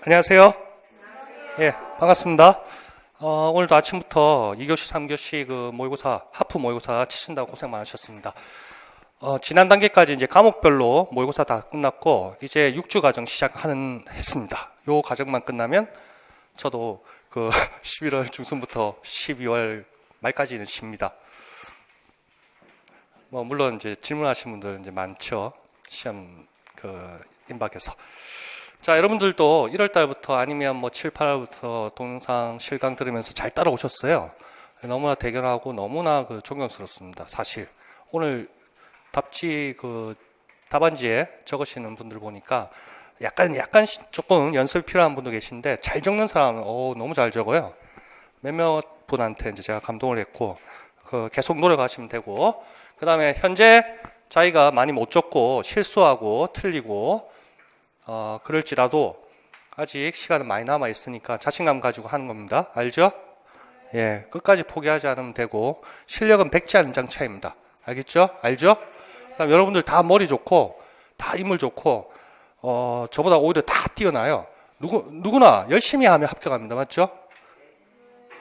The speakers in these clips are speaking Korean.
안녕하세요. 예, 반갑습니다. 오늘도 아침부터 2교시, 3교시 모의고사, 하프 모의고사 치신다고 고생 많으셨습니다. 지난 단계까지 이제 과목별로 모의고사 다 끝났고, 이제 6주 과정 했습니다. 요 과정만 끝나면 저도 11월 중순부터 12월 말까지는 쉽니다. 물론 이제 질문하신 분들 이제 많죠. 시험 임박해서. 자, 여러분들도 1월 달부터 아니면 7, 8월부터 동영상 실강 들으면서 잘 따라오셨어요. 너무나 대견하고 너무나 존경스럽습니다. 사실. 오늘 답지 답안지에 적으시는 분들 보니까 약간 조금 연습이 필요한 분도 계신데 잘 적는 사람은 너무 잘 적어요. 몇몇 분한테 이제 제가 감동을 했고 계속 노력하시면 되고, 그 다음에 현재 자기가 많이 못 적고 실수하고 틀리고 그럴지라도 아직 시간은 많이 남아 있으니까 자신감 가지고 하는 겁니다. 알죠? 예, 끝까지 포기하지 않으면 되고, 실력은 백지 한 장 차이입니다. 알겠죠? 알죠? 그다음 여러분들 다 머리 좋고 다 인물 좋고 저보다 오히려 다 뛰어나요. 누구나 열심히 하면 합격합니다. 맞죠?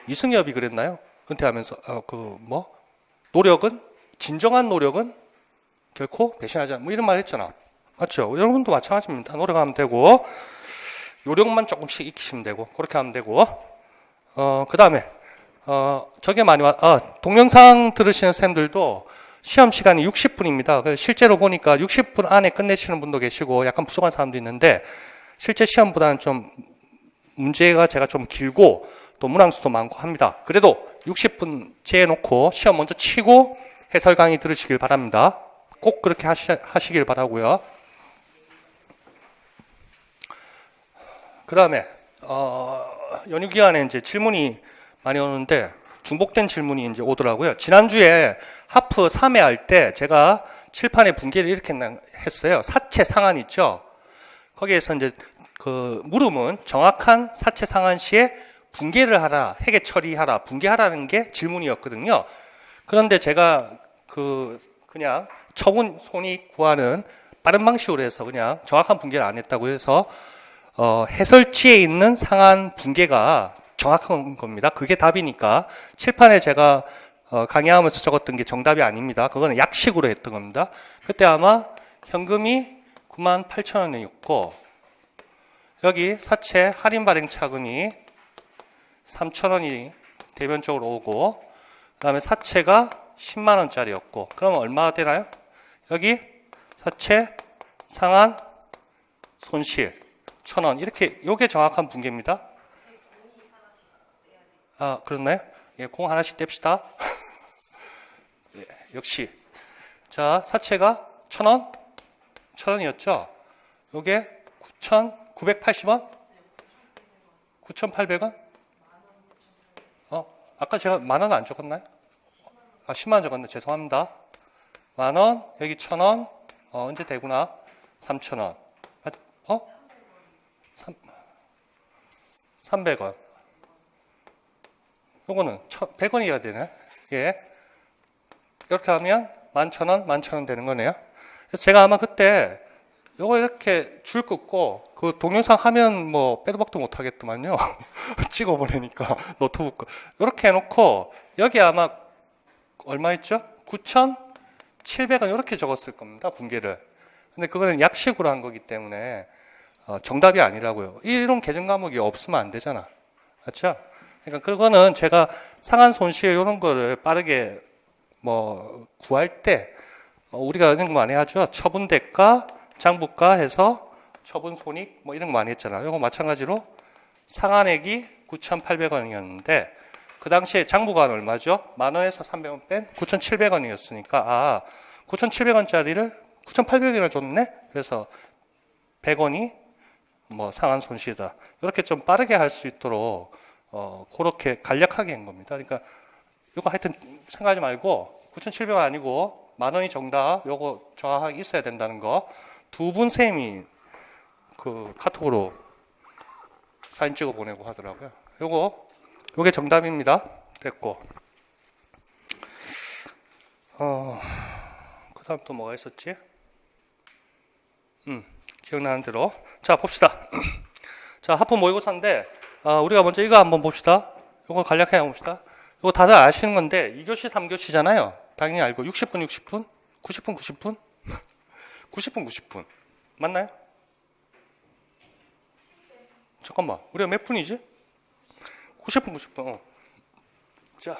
이승엽이 그랬나요? 은퇴하면서 노력은, 진정한 노력은 결코 배신하지 않는다, 이런 말 했잖아. 맞죠? 여러분도 마찬가지입니다. 노력하면 되고, 요령만 조금씩 익히시면 되고, 그렇게 하면 되고, 그 다음에, 저게 많이 동영상 들으시는 쌤들도 시험 시간이 60분입니다. 실제로 보니까 60분 안에 끝내시는 분도 계시고, 약간 부족한 사람도 있는데, 실제 시험보다는 좀 문제가 제가 좀 길고, 또 문항수도 많고 합니다. 그래도 60분 재놓고 시험 먼저 치고 해설 강의 들으시길 바랍니다. 꼭 그렇게 하시길 바라고요. 그 다음에 연휴 기간에 이제 질문이 많이 오는데 중복된 질문이 이제 오더라고요. 지난주에 하프 3회 할 때 제가 칠판에 분계를 이렇게 했어요. 사체 상한 있죠? 거기에서 이제 물음은 정확한 사체 상한 시에 분계를 하라, 해계 처리하라, 분계하라는 게 질문이었거든요. 그런데 제가 그냥 처분 손익 구하는 빠른 방식으로 해서 그냥 정확한 분계를 안 했다고 해서 해설지에 있는 상한 분계가 정확한 겁니다. 그게 답이니까 칠판에 제가 강의하면서 적었던 게 정답이 아닙니다. 그거는 약식으로 했던 겁니다. 그때 아마 현금이 98,000원이었고 여기 사채 할인 발행 차금이 3,000원이 대변적으로 오고, 그 다음에 사채가 10만원짜리였고, 그러면 얼마가 되나요? 여기 사채 상한 손실 1,000원, 이렇게, 요게 정확한 분계입니다. 그렇나요? 예, 공 하나씩 뗍시다. 예, 역시. 자, 사채가 1,000원? 1,000원이었죠? 요게 9,980원? 9,800원? 아까 제가 만원 안 적었나요? 10만원 적었네. 죄송합니다. 만원, 여기 1,000원, 언제 되구나? 3,000원. 300원. 요거는 100원이어야 되네. 예. 이렇게 하면 11,000원, 11,000원 되는 거네요. 그래서 제가 아마 그때 요거 이렇게 줄 긋고 동영상 하면 빼도 박도 못 하겠더만요. 찍어 보내니까 노트북 이렇게 해놓고 여기 아마 얼마 있죠? 9,700원 이렇게 적었을 겁니다. 분계를. 근데 그거는 약식으로 한 거기 때문에 정답이 아니라고요. 이런 계정 과목이 없으면 안 되잖아. 맞죠? 그러니까 그거는 제가 상한 손실 이런 거를 빠르게 구할 때 우리가 이런 거 많이 하죠. 처분 대가, 장부가 해서 처분 손익 이런 거 많이 했잖아요. 이거 마찬가지로 상한액이 9,800원이었는데 그 당시에 장부가는 얼마죠? 만원에서 300원 뺀 9,700원이었으니까 9,700원짜리를 9,800원이나 줬네? 그래서 100원이 상한 손실이다. 이렇게 좀 빠르게 할 수 있도록 그렇게 간략하게 한 겁니다. 그러니까 이거 하여튼 생각하지 말고 9,700원 아니고 만원이 정답, 요거 정확하게 있어야 된다는 거. 두 분 쌤이 카톡으로 사진 찍어 보내고 하더라고요. 요게 정답입니다. 됐고. 그 다음 또 뭐가 있었지? 기억나는 대로. 자, 봅시다. 자, 하프 모의고사인데 우리가 먼저 이거 한번 봅시다. 이거 간략하게 한번 봅시다. 이거 다들 아시는 건데 2교시, 3교시잖아요. 당연히 알고 60분, 60분, 90분, 90분, 90분, 90분 맞나요? 잠깐만, 우리가 몇 분이지? 90분, 90분. 자,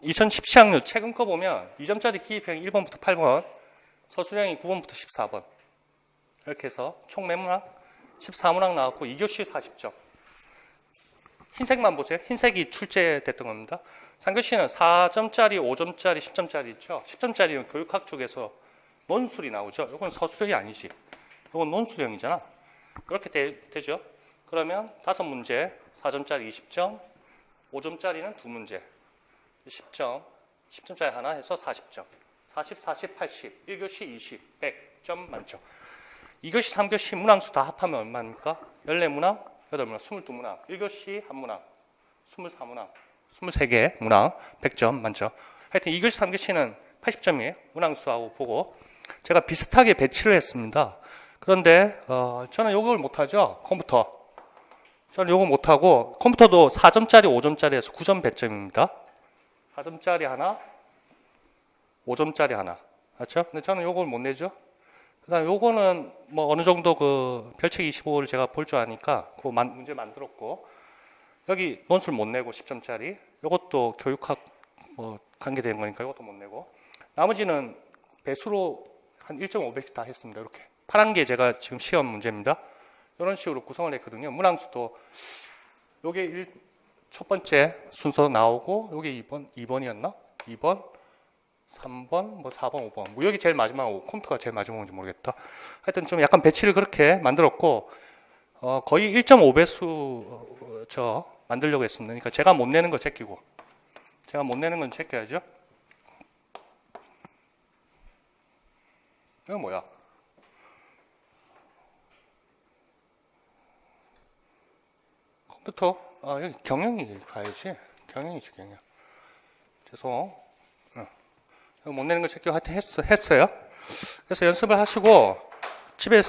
2017학년 최근 거 보면 2점짜리 기입형 1번부터 8번, 서술형이 9번부터 14번. 이렇게 해서 총 몇 문항? 14문항 나왔고 2교시 40점. 흰색만 보세요. 흰색이 출제됐던 겁니다. 3교시는 4점짜리, 5점짜리, 10점짜리 있죠. 10점짜리는 교육학 쪽에서 논술이 나오죠. 이건 서술형이 아니지. 이건 논술형이잖아. 그렇게 되죠. 그러면 5문제, 4점짜리 20점, 5점짜리는 2문제, 10점, 10점짜리 하나 해서 40점. 40, 40, 80, 1교시 20, 100점 만점. 2교시, 3교시 문항수 다 합하면 얼마입니까? 14문항, 8문항, 22문항, 1교시 1문항, 24문항, 23개 문항, 100점 만점. 하여튼 2교시, 3교시는 80점이에요. 문항수하고 보고. 제가 비슷하게 배치를 했습니다. 그런데 저는 요걸 못하죠. 컴퓨터. 저는 요거 못하고 컴퓨터도 4점짜리, 5점짜리에서 9점 배점입니다. 4점짜리 하나, 5점짜리 하나. 맞죠? 근데 저는 요걸 못 내죠. 그다음 요거는 뭐 어느 정도 그 별책 25를 제가 볼 줄 아니까 그 문제 만들었고, 여기 논술 못 내고 10점짜리. 요것도 교육학 뭐 관계된 거니까 이것도 못 내고. 나머지는 배수로 한 1.5배씩 다 했습니다. 이렇게. 파란 게 제가 지금 시험 문제입니다. 이런 식으로 구성을 했거든요. 문항수도 요게 첫 번째 순서 나오고 요게 2번이었나? 2번, 3번, 뭐 4번, 5번. 무역이 제일 마지막이고 컴퓨터가 제일 마지막인지 모르겠다. 하여튼 좀 약간 배치를 그렇게 만들었고 거의 1.5배수 저 만들려고 했습니다. 그러니까 제가 못 내는 거 제끼고, 제가 못 내는 건 제껴야죠. 이거 뭐야? 컴퓨터? 여기 경영이 가야지. 경영이지, 경영. 죄송. 못 내는 거 제끼고 하여튼 했어요. 그래서 연습을 하시고 집에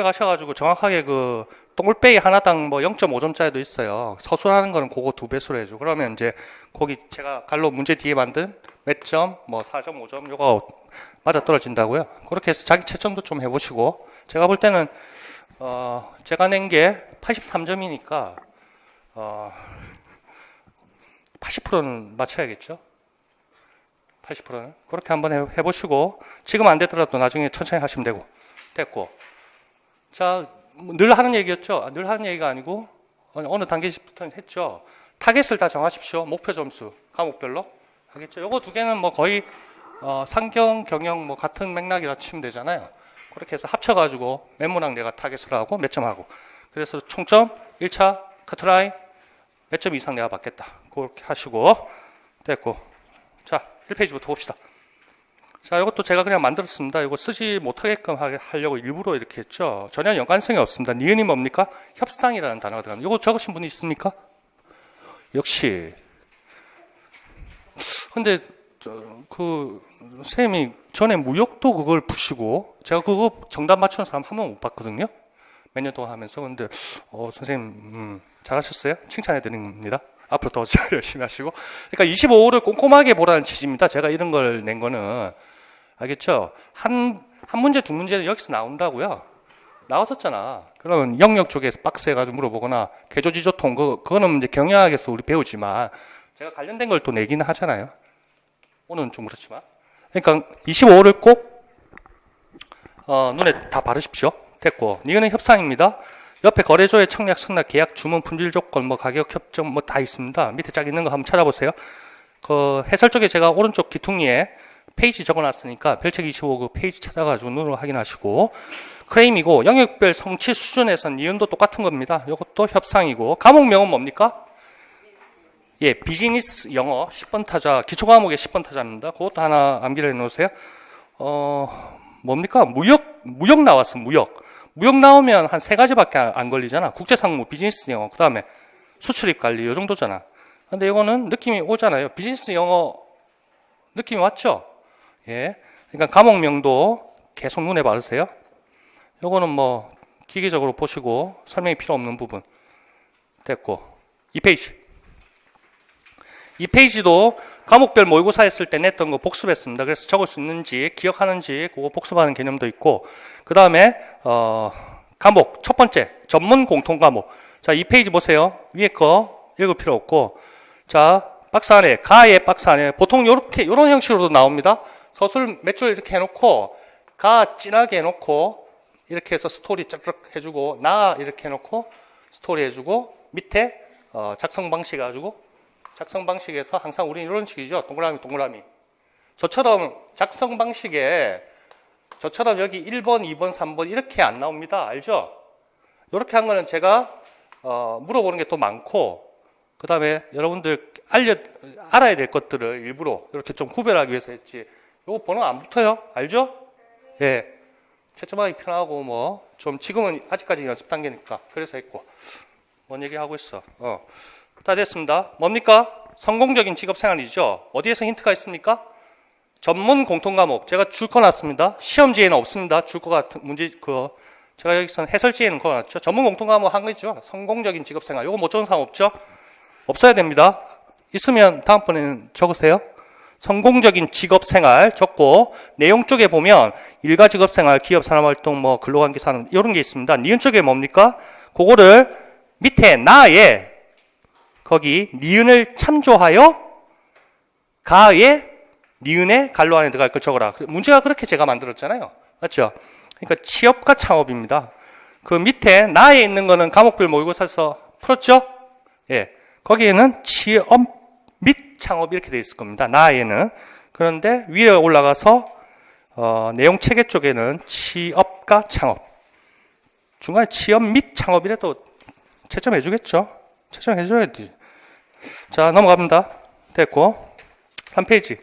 가셔가지고 정확하게 그 똥울빼기 하나당 뭐 0.5점짜리도 있어요. 서술하는 거는 그거 2배수로 해줘. 그러면 이제 거기 제가 갈로 문제 뒤에 만든 몇 점, 뭐 4점, 5점 요거 맞아 떨어진다고요. 그렇게 해서 자기 채점도 좀 해보시고, 제가 볼 때는 제가 낸 게 83점이니까 80%는 맞춰야겠죠. 80%는 그렇게 한번 해보시고, 지금 안 되더라도 나중에 천천히 하시면 됐고. 자, 늘 하는 얘기였죠. 늘 하는 얘기가 아니고 어느 단계부터는 했죠. 타겟을 다 정하십시오. 목표 점수 과목별로 하겠죠. 요거 두 개는 뭐 거의 상경, 경영 뭐 같은 맥락이라 치면 되잖아요. 그렇게 해서 합쳐가지고 몇 문항 내가 타겟을 하고 몇 점 하고, 그래서 총점 1차 커트라인 몇 점 이상 내가 받겠다. 그렇게 하시고 됐고. 자, 1페이지부터 봅시다. 자, 이것도 제가 그냥 만들었습니다. 이거 쓰지 못하게끔 하려고 일부러 이렇게 했죠. 전혀 연관성이 없습니다. 니은이 뭡니까? 협상이라는 단어가 들어갑니다. 이거 적으신 분이 있습니까? 역시. 근데 선생님이 전에 무역도 그걸 푸시고, 제가 그거 정답 맞추는 사람 한 번 못 봤거든요. 몇 년 동안 하면서. 근데 선생님 잘하셨어요. 칭찬해 드립니다. 앞으로 더 열심히 하시고. 그러니까 25호를 꼼꼼하게 보라는 취지입니다. 제가 이런 걸 낸 거는. 알겠죠? 한 문제, 두 문제는 여기서 나온다고요. 나왔었잖아. 그러면 영역 쪽에서 박스 해가지고 물어보거나, 개조지조통, 그거는 이제 경영학에서 우리 배우지만, 제가 관련된 걸 또 내기는 하잖아요. 오늘은 좀 그렇지만. 그러니까 25호를 꼭, 눈에 다 바르십시오. 됐고. 니은은 협상입니다. 옆에 거래소의 청약, 승낙, 계약, 주문, 품질 조건, 뭐 가격 협정 뭐 다 있습니다. 밑에 쫙 있는 거 한번 찾아보세요. 그 해설 쪽에 제가 오른쪽 귀퉁이에 페이지 적어놨으니까 별책 25 그 페이지 찾아가지고 눈으로 확인하시고, 크레임이고 영역별 성취 수준에선 니은도 똑같은 겁니다. 이것도 협상이고, 과목명은 뭡니까? 예, 비즈니스 영어 10번 타자, 기초 과목의 10번 타자입니다. 그것도 하나 암기를 해놓으세요. 뭡니까? 무역 나왔어, 무역. 무역 나오면 한 3가지밖에 안 걸리잖아. 국제상무, 비즈니스 영어, 그 다음에 수출입 관리, 이 정도잖아. 근데 이거는 느낌이 오잖아요. 비즈니스 영어 느낌이 왔죠? 예. 그러니까 과목명도 계속 눈에 바르세요. 요거는 뭐 기계적으로 보시고 설명이 필요 없는 부분. 됐고 2페이지. 2페이지도 과목별 모의고사 했을 때 냈던 거 복습했습니다. 그래서 적을 수 있는지 기억하는지 그거 복습하는 개념도 있고, 그 다음에 과목 첫 번째 전문 공통 과목. 자, 2페이지 보세요. 위에 거 읽을 필요 없고, 자, 박스 안에 가의 박스 안에 보통 요런 형식으로도 나옵니다. 서술 몇 줄 이렇게 해놓고 가 진하게 해놓고 이렇게 해서 스토리 쫙쫙 해주고, 나 이렇게 해놓고 스토리 해주고, 밑에 작성 방식 가지고, 작성 방식에서 항상 우리는 이런 식이죠. 동그라미 동그라미. 저처럼 작성 방식에 저처럼 여기 1번, 2번, 3번 이렇게 안 나옵니다. 알죠? 이렇게 한 거는 제가 물어보는 게 또 많고, 그 다음에 여러분들 알아야 될 것들을 일부러 이렇게 좀 구별하기 위해서 했지. 요거 번호 안 붙어요. 알죠? 예. 채점하기 편하고 뭐 좀 지금은 아직까지 연습 단계니까 그래서 했고. 뭔 얘기하고 있어. 다 됐습니다. 뭡니까? 성공적인 직업생활이죠. 어디에서 힌트가 있습니까? 전문 공통과목. 제가 줄 거 놨습니다. 시험지에는 없습니다. 줄 거 같은 문제 제가 여기서는 해설지에는 거 놨죠. 전문 공통과목 한 거죠. 성공적인 직업생활. 요거 못 적은 사람 없죠? 없어야 됩니다. 있으면 다음번에는 적으세요. 성공적인 직업생활 적고, 내용 쪽에 보면 일가 직업생활, 기업 산업활동, 뭐 근로관계 산업 이런 게 있습니다. 니은 쪽에 뭡니까? 그거를 밑에 나에 거기 니은을 참조하여 가에 니은에 갈로 안에 들어갈 걸 적어라. 문제가 그렇게 제가 만들었잖아요. 맞죠? 그러니까 취업과 창업입니다. 그 밑에 나에 있는 거는 과목별 모의고사에서 풀었죠? 예. 거기에는 취업 및 창업 이렇게 돼 있을 겁니다. 나에는. 그런데 위에 올라가서 내용 체계 쪽에는 취업과 창업. 중간에 취업 및 창업이라도 채점해 주겠죠? 채점해 줘야지. 자, 넘어갑니다. 됐고. 3페이지.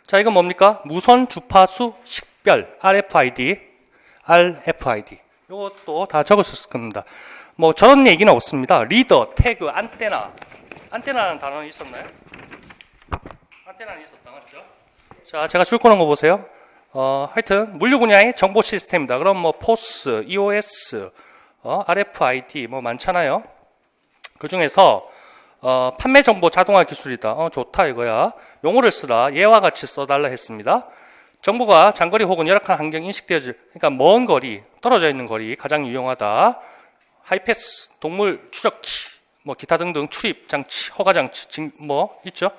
자, 이건 뭡니까? 무선 주파수 식별 RFID. 이것도 다 적으셨을 겁니다. 뭐 저런 얘기는 없습니다. 리더, 태그, 안테나. 안테나는 단어는 있었나요? 안테나는 있었다, 맞죠? 자, 제가 줄 거는 거 보세요. 하여튼 물류 분야의 정보 시스템입니다. 그럼 뭐 포스, EOS, RFID 뭐 많잖아요. 그 중에서 판매 정보 자동화 기술이다. 좋다 이거야. 용어를 쓰라. 예와 같이 써달라 했습니다. 정보가 장거리 혹은 열악한 환경 인식되어질, 그러니까 먼 거리, 떨어져 있는 거리 가장 유용하다. 하이패스, 동물 추적기, 뭐 기타 등등 출입 장치, 허가 장치 뭐 있죠.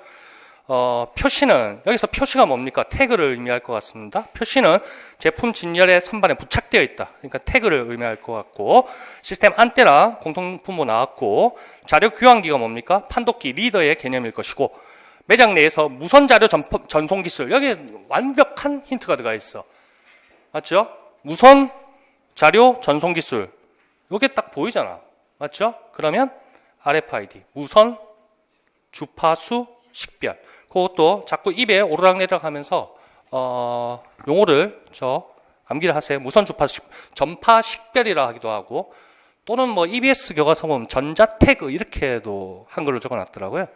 표시는 여기서 표시가 뭡니까? 태그를 의미할 것 같습니다. 표시는 제품 진열의 선반에 부착되어 있다. 그러니까 태그를 의미할 것 같고, 시스템 안테나 공통분모 나왔고, 자료 교환기가 뭡니까? 판독기 리더의 개념일 것이고, 매장 내에서 무선 자료 전송 기술, 여기에 완벽한 힌트가 들어가 있어. 맞죠? 무선 자료 전송 기술, 이게 딱 보이잖아. 맞죠? 그러면 RFID, 무선 주파수 식별. 그것도 자꾸 입에 오르락내리락 하면서 용어를 암기를 하세요. 무선 주파수 전파 식별이라 하기도 하고, 또는 뭐 EBS 교과서 보면 전자 태그 이렇게도 한글로 적어놨더라고요.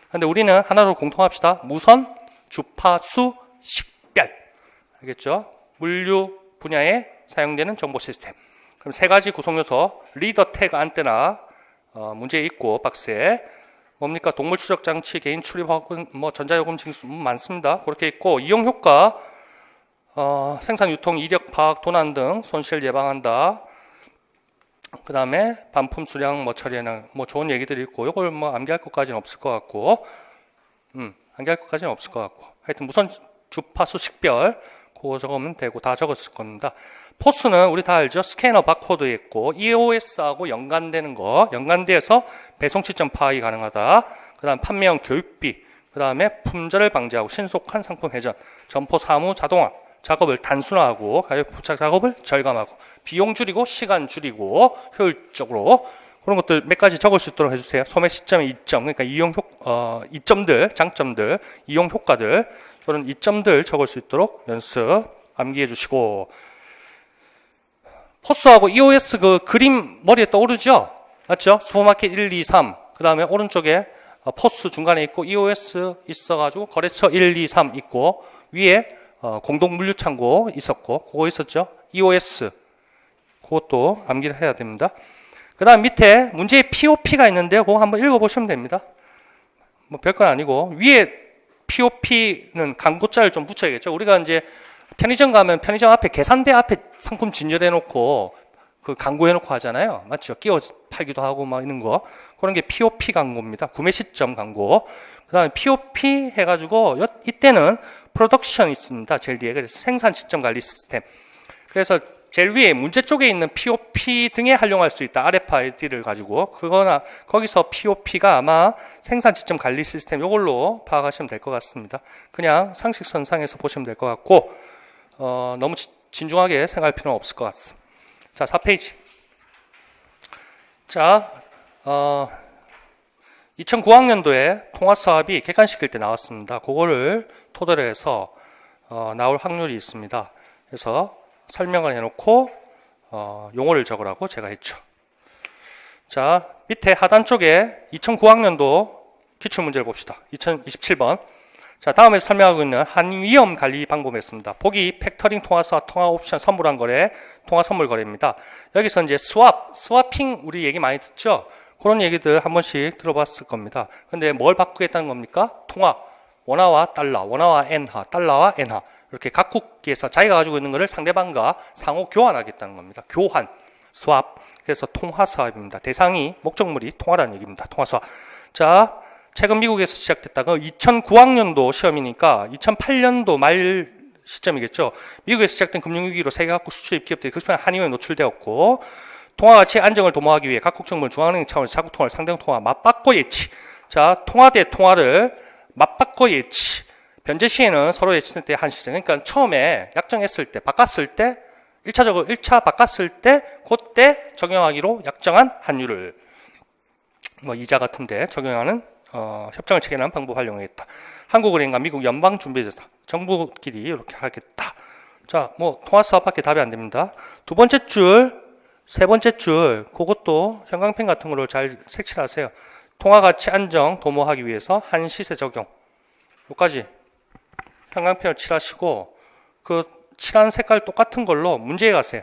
근데 우리는 하나로 공통합시다. 무선 주파수 식별. 알겠죠? 물류 분야에 사용되는 정보 시스템. 그럼 세 가지 구성 요소, 리더, 태그, 안테나 문제에 있고, 박스에 뭡니까? 동물 추적 장치, 개인 출입하고 뭐 전자요금 징수 많습니다. 그렇게 있고, 이용 효과, 생산, 유통, 이력 파악, 도난 등 손실 예방한다. 그 다음에 반품 수량 뭐 처리나 뭐 좋은 얘기들이 있고, 이걸 뭐 암기할 것까지는 없을 것 같고, 암기할 것까지는 없을 것 같고, 하여튼 무선 주파수 식별 그거 적으면 되고, 다 적었을 겁니다. 포스는 우리 다 알죠? 스캐너 바코드 있고, EOS하고 연관되는 거, 연관돼서 배송 시점 파악이 가능하다. 그 다음 판매형 교육비, 그 다음에 품절을 방지하고 신속한 상품 회전, 점포 사무 자동화, 작업을 단순화하고 가격 포착 작업을 절감하고, 비용 줄이고 시간 줄이고 효율적으로, 그런 것들 몇 가지 적을 수 있도록 해주세요. 소매 시점의 이점, 그러니까 이점들, 장점들, 이용 효과들, 이런 이점들 적을 수 있도록 연습 암기해 주시고, 포스하고 EOS 그 그림 머리에 떠오르죠? 맞죠? 슈퍼마켓 1, 2, 3. 그 다음에 오른쪽에 포스 중간에 있고, EOS 있어가지고 거래처 1, 2, 3 있고, 위에 공동 물류 창고 있었고, 그거 있었죠? EOS. 그것도 암기를 해야 됩니다. 그 다음 밑에 문제에 POP가 있는데 그거 한번 읽어보시면 됩니다. 뭐 별건 아니고 위에 POP는 광고자를 좀 붙여야겠죠. 우리가 이제 편의점 가면 편의점 앞에 계산대 앞에 상품 진열해 놓고 그 광고해 놓고 하잖아요. 맞죠? 끼워 팔기도 하고 막 이런 거. 그런 게 POP 광고입니다. 구매 시점 광고. 그 다음에 POP 해가지고 이때는 프로덕션이 있습니다. 제일 뒤에. 그래서 생산 시점 관리 시스템. 그래서 제일 위에 문제 쪽에 있는 POP 등에 활용할 수 있다. RFID를 가지고. 그거나 거기서 POP가 아마 생산 시점 관리 시스템 이걸로 파악하시면 될 것 같습니다. 그냥 상식선상에서 보시면 될 것 같고 너무 진중하게 생각할 필요는 없을 것 같습니다. 자, 4페이지. 자, 2009학년도에 통화사업이 객관시킬 때 나왔습니다. 그거를 토대로 해서 나올 확률이 있습니다. 그래서 설명을 해놓고 용어를 적으라고 제가 했죠. 자, 밑에 하단 쪽에 2009학년도 기출문제를 봅시다. 2027번. 자, 다음에 설명하고 있는 한위험 관리 방법이었습니다. 보기 팩터링 통화사 통화 옵션 선물한 거래, 통화 선물 거래입니다. 여기서 이제 스와핑 우리 얘기 많이 듣죠? 그런 얘기들 한 번씩 들어봤을 겁니다. 근데 뭘 바꾸겠다는 겁니까? 통화, 원화와 달러, 원화와 엔화, 달러와 엔화. 이렇게 각국에서 자기가 가지고 있는 것을 상대방과 상호 교환하겠다는 겁니다. 교환, 스왑. 그래서 통화 사업입니다. 대상이, 목적물이 통화라는 얘기입니다. 통화 사업. 자, 최근 미국에서 시작됐다가 2009학년도 시험이니까 2008년도 말 시점이겠죠. 미국에서 시작된 금융위기로 세계 각국 수출입 기업들이 급속한 한위험에 노출되었고 통화가치 안정을 도모하기 위해 각국 정부는 중앙은행 차원에서 자국 통화를 상대방 통화 맞바꿔 예치. 자, 통화 대 통화를 맞바꿔 예치. 변제 시에는 서로 예치될 때 한 시점. 그러니까 처음에 약정했을 때, 바꿨을 때 1차 바꿨을 때 그때 적용하기로 약정한 환율을 뭐 이자 같은데 적용하는 협정을 체결하는 방법 활용하겠다. 한국은행과 미국 연방준비제도 정부끼리 이렇게 하겠다. 자, 뭐 통화 사업밖에 답이 안 됩니다. 두 번째 줄, 세 번째 줄, 그것도 형광펜 같은 걸로 잘 색칠하세요. 통화 가치 안정 도모하기 위해서 한 시세 적용. 여기까지 형광펜을 칠하시고 그 칠한 색깔 똑같은 걸로 문제에 가세요.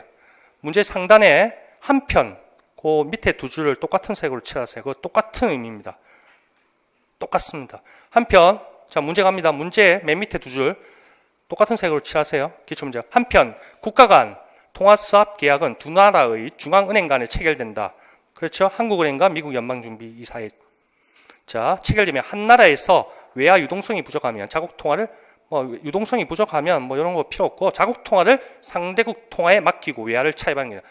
문제 상단에 한 편, 그 밑에 두 줄을 똑같은 색으로 칠하세요. 그거 똑같은 의미입니다. 똑같습니다. 한편, 자, 문제 갑니다. 문제 맨 밑에 두 줄 똑같은 색으로 칠하세요. 기출문제. 한편, 국가 간 통화사업 계약은 두 나라의 중앙은행 간에 체결된다. 그렇죠? 한국은행과 미국 연방준비 이사회. 자, 체결되면 한 나라에서 외화 유동성이 부족하면 자국 통화를 유동성이 부족하면 이런 거 필요 없고 자국 통화를 상대국 통화에 맡기고 외화를 차입하는 게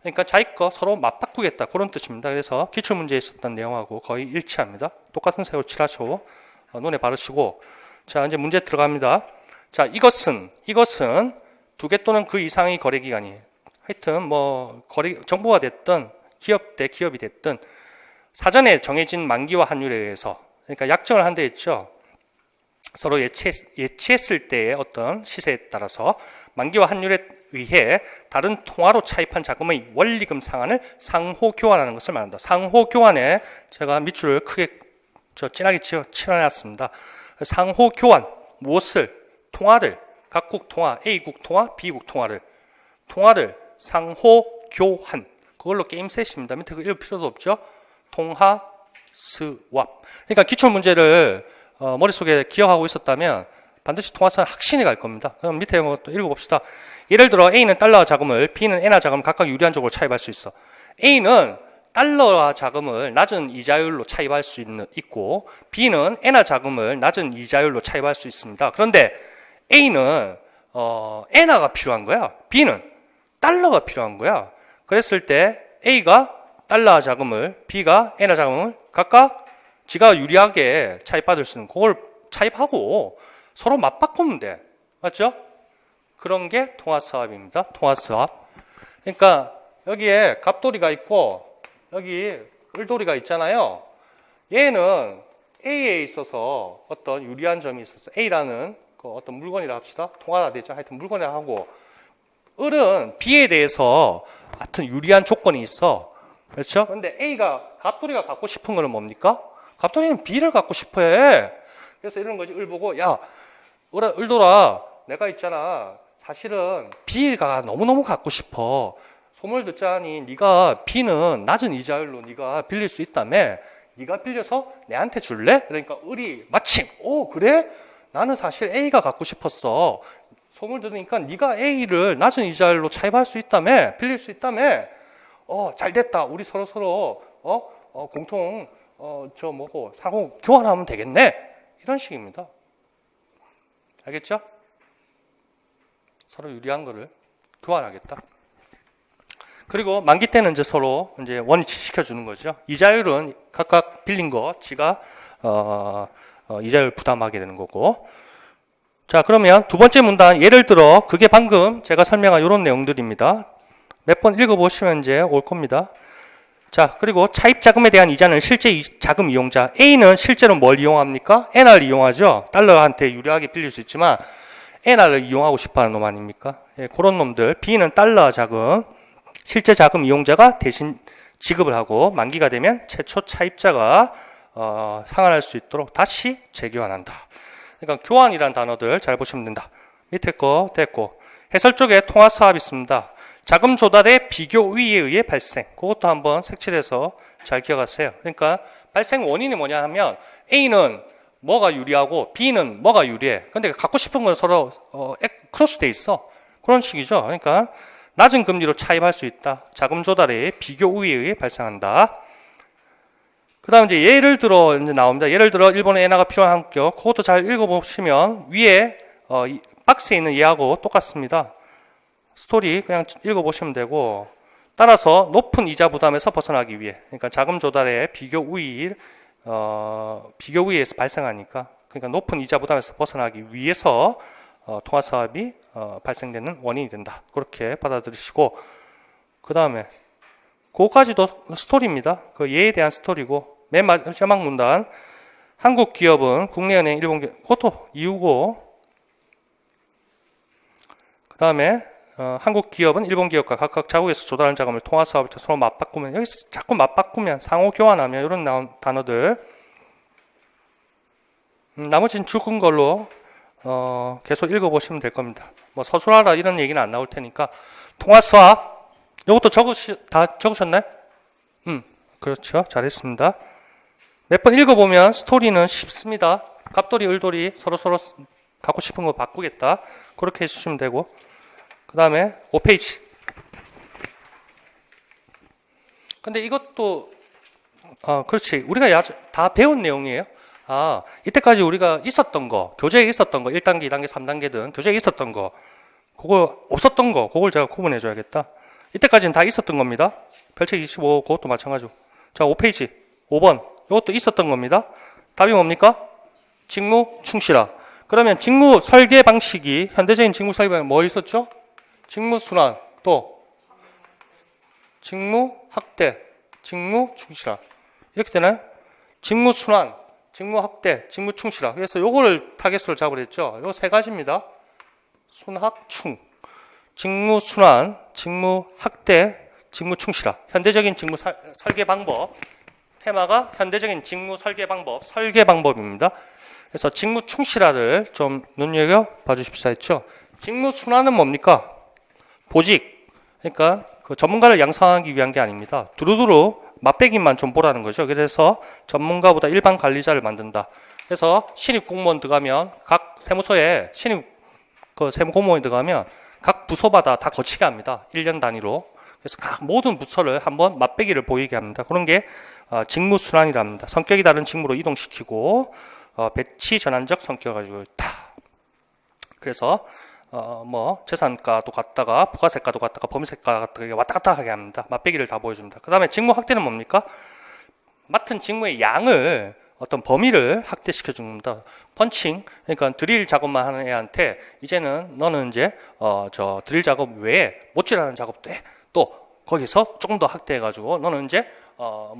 그러니까 자기 거 서로 맞바꾸겠다 그런 뜻입니다. 그래서 기출문제에 있었던 내용하고 거의 일치합니다. 똑같은 색으로 칠하시고 눈에 바르시고 자 이제 문제 들어갑니다. 자 이것은 두 개 또는 그 이상의 거래 기간이 하여튼 뭐 거래 정부가 됐든 기업 대 기업이 됐든 사전에 정해진 만기와 환율에 의해서 그러니까 약정을 한 데 있죠. 서로 예치했을 때의 어떤 시세에 따라서 만기와 환율에 의해 다른 통화로 차입한 자금의 원리금 상환을 상호 교환하는 것을 말한다. 상호 교환에 제가 밑줄을 크게 진하게 칠해놨습니다. 상호 교환 무엇을 통화를 각국 통화 A국 통화 B국 통화를 상호 교환 그걸로 게임셋입니다. 밑에 그 읽을 필요도 없죠. 통화 스왑. 그러니까 기출 문제를 머릿속에 기억하고 있었다면 반드시 통화사 확신이 갈 겁니다. 그럼 밑에 또 읽어봅시다. 예를 들어 A는 달러와 자금을 B는 엔화 자금을 각각 유리한 쪽으로 차입할 수 있어. A는 달러와 자금을 낮은 이자율로 차입할 수 있고 B는 엔화 자금을 낮은 이자율로 차입할 수 있습니다. 그런데 A는 엔화가 필요한 거야. B는 달러가 필요한 거야. 그랬을 때 A가 달러와 자금을 B가 엔화 자금을 각각 지가 유리하게 차입받을 수 있는 그걸 차입하고 서로 맞바꾸면 돼. 맞죠? 그런 게 통화사업입니다. 통화사업. 그러니까 여기에 갑돌이가 있고 여기 을돌이가 있잖아요. 얘는 A에 있어서 어떤 유리한 점이 있어서 A라는 그 어떤 물건이라 합시다. 통화가 되죠. 하여튼 물건이라 하고 을은 B에 대해서 하여튼 유리한 조건이 있어. 그렇죠? 근데 A가 갑돌이가 갖고 싶은 거는 뭡니까? 갑돌이는 B를 갖고 싶어 해. 그래서 이런 거지. 을 보고 야 을돌아 내가 있잖아. 사실은 B가 너무너무 갖고 싶어. 소문을 듣자니 네가 B는 낮은 이자율로 네가 빌릴 수 있다며 네가 빌려서 내한테 줄래? 그러니까 을이 마침 오 그래? 나는 사실 A가 갖고 싶었어. 소문을 들으니까 네가 A를 낮은 이자율로 차입할 수 있다며 빌릴 수 있다며 잘 됐다. 우리 서로 공통 저 뭐고 상호 교환하면 되겠네. 이런 식입니다. 알겠죠? 서로 유리한 거를 교환하겠다. 그리고 만기 때는 이제 서로 이제 원위치 시켜주는 거죠. 이자율은 각각 빌린 거 지가 이자율 부담하게 되는 거고. 자, 그러면 두 번째 문단 예를 들어 그게 방금 제가 설명한 이런 내용들입니다. 몇 번 읽어보시면 이제 올 겁니다. 자, 그리고 차입 자금에 대한 이자는 실제 자금 이용자 A는 실제로 뭘 이용합니까? NR을 이용하죠. 달러한테 유리하게 빌릴 수 있지만 NR을 이용하고 싶어하는 놈 아닙니까? 예, 그런 놈들. B는 달러 자금, 실제 자금 이용자가 대신 지급을 하고 만기가 되면 최초 차입자가 상환할 수 있도록 다시 재교환한다. 그러니까 교환이라는 단어들 잘 보시면 된다. 밑에 거 됐고 해설 쪽에 통화사업이 있습니다. 자금 조달의 비교 우위에 의해 발생. 그것도 한번 색칠해서 잘 기억하세요. 그러니까 발생 원인이 뭐냐 하면 A는 뭐가 유리하고 B는 뭐가 유리해. 근데 갖고 싶은 건 서로 크로스돼 있어. 그런 식이죠. 그러니까 낮은 금리로 차입할 수 있다. 자금 조달의 비교 우위에 의해 발생한다. 그 다음 이제 예를 들어 이제 나옵니다. 예를 들어 일본의 엔화가 필요한 한격. 그것도 잘 읽어보시면 위에 박스에 있는 예하고 똑같습니다. 스토리 그냥 읽어보시면 되고 따라서 높은 이자 부담에서 벗어나기 위해 그러니까 자금 조달의 비교 우위에서 발생하니까 그러니까 높은 이자 부담에서 벗어나기 위해서 통화 사업이 발생되는 원인이 된다. 그렇게 받아들이시고 그 다음에 그거까지도 스토리입니다. 그 예에 대한 스토리고 맨 마지막 문단 한국 기업은 국내은행, 일본 기업 그것도 이유고 그 다음에 한국 기업은 일본 기업과 각각 자국에서 조달한 자금을 통화 사업을 서로 맞바꾸면 여기서 자꾸 맞바꾸면 상호 교환하면 이런 나온 단어들 나머지는 죽은 걸로 계속 읽어보시면 될 겁니다. 뭐 서술하라 이런 얘기는 안 나올 테니까 통화 사업 이것도 다 적으셨나요? 그렇죠. 잘했습니다. 몇 번 읽어보면 스토리는 쉽습니다. 갑돌이 을돌이 서로 갖고 싶은 거 바꾸겠다. 그렇게 해주시면 되고 그 다음에 5페이지. 근데 이것도 그렇지. 우리가 다 배운 내용이에요. 이때까지 우리가 있었던 거, 교재에 있었던 거, 1단계, 2단계, 3단계든 교재에 있었던 거, 그거 없었던 거, 그걸 제가 구분해 줘야겠다. 이때까지는 다 있었던 겁니다. 별책 25, 그것도 마찬가지고. 자, 5페이지, 5번. 이것도 있었던 겁니다. 답이 뭡니까? 직무 충실화. 그러면 직무 설계 방식이, 현대적인 직무 설계 방식이 뭐 있었죠? 직무 순환, 또 직무 확대, 직무 충실화. 이렇게 되나요? 직무 순환, 직무 확대, 직무 충실화. 그래서 요거를 타겟으로 잡으랬죠. 요 세 가지입니다. 순학충. 직무 순환, 직무 확대, 직무 충실화. 현대적인 직무 설계 방법. 테마가 현대적인 직무 설계 방법, 설계 방법입니다. 그래서 직무 충실화를 좀 눈여겨 봐주십시오 했죠. 직무 순환은 뭡니까? 보직. 그러니까 그 전문가를 양성하기 위한 게 아닙니다. 두루두루 맛배기만 좀 보라는 거죠. 그래서 전문가보다 일반 관리자를 만든다. 그래서 신입 공무원 들어가면 각 세무서에 세무 공무원이 들어가면 각 부서마다 다 거치게 합니다. 1년 단위로. 그래서 각 모든 부서를 한번 맛배기를 보이게 합니다. 그런 게 직무 순환이랍니다. 성격이 다른 직무로 이동시키고 배치 전환적 성격을 가지고 있다. 그래서 재산가도 갖다가 부가세가도 갖다가 범위세가 갖다가 왔다 갔다 하게 합니다. 맛배기를 다 보여줍니다. 그 다음에 직무 확대는 뭡니까? 맡은 직무의 양을 어떤 범위를 확대시켜 줍니다. 펀칭, 그러니까 드릴 작업만 하는 애한테 이제는 너는 이제 드릴 작업 외에 못질하는 작업도 해. 또 거기서 조금 더 확대해가지고 너는 이제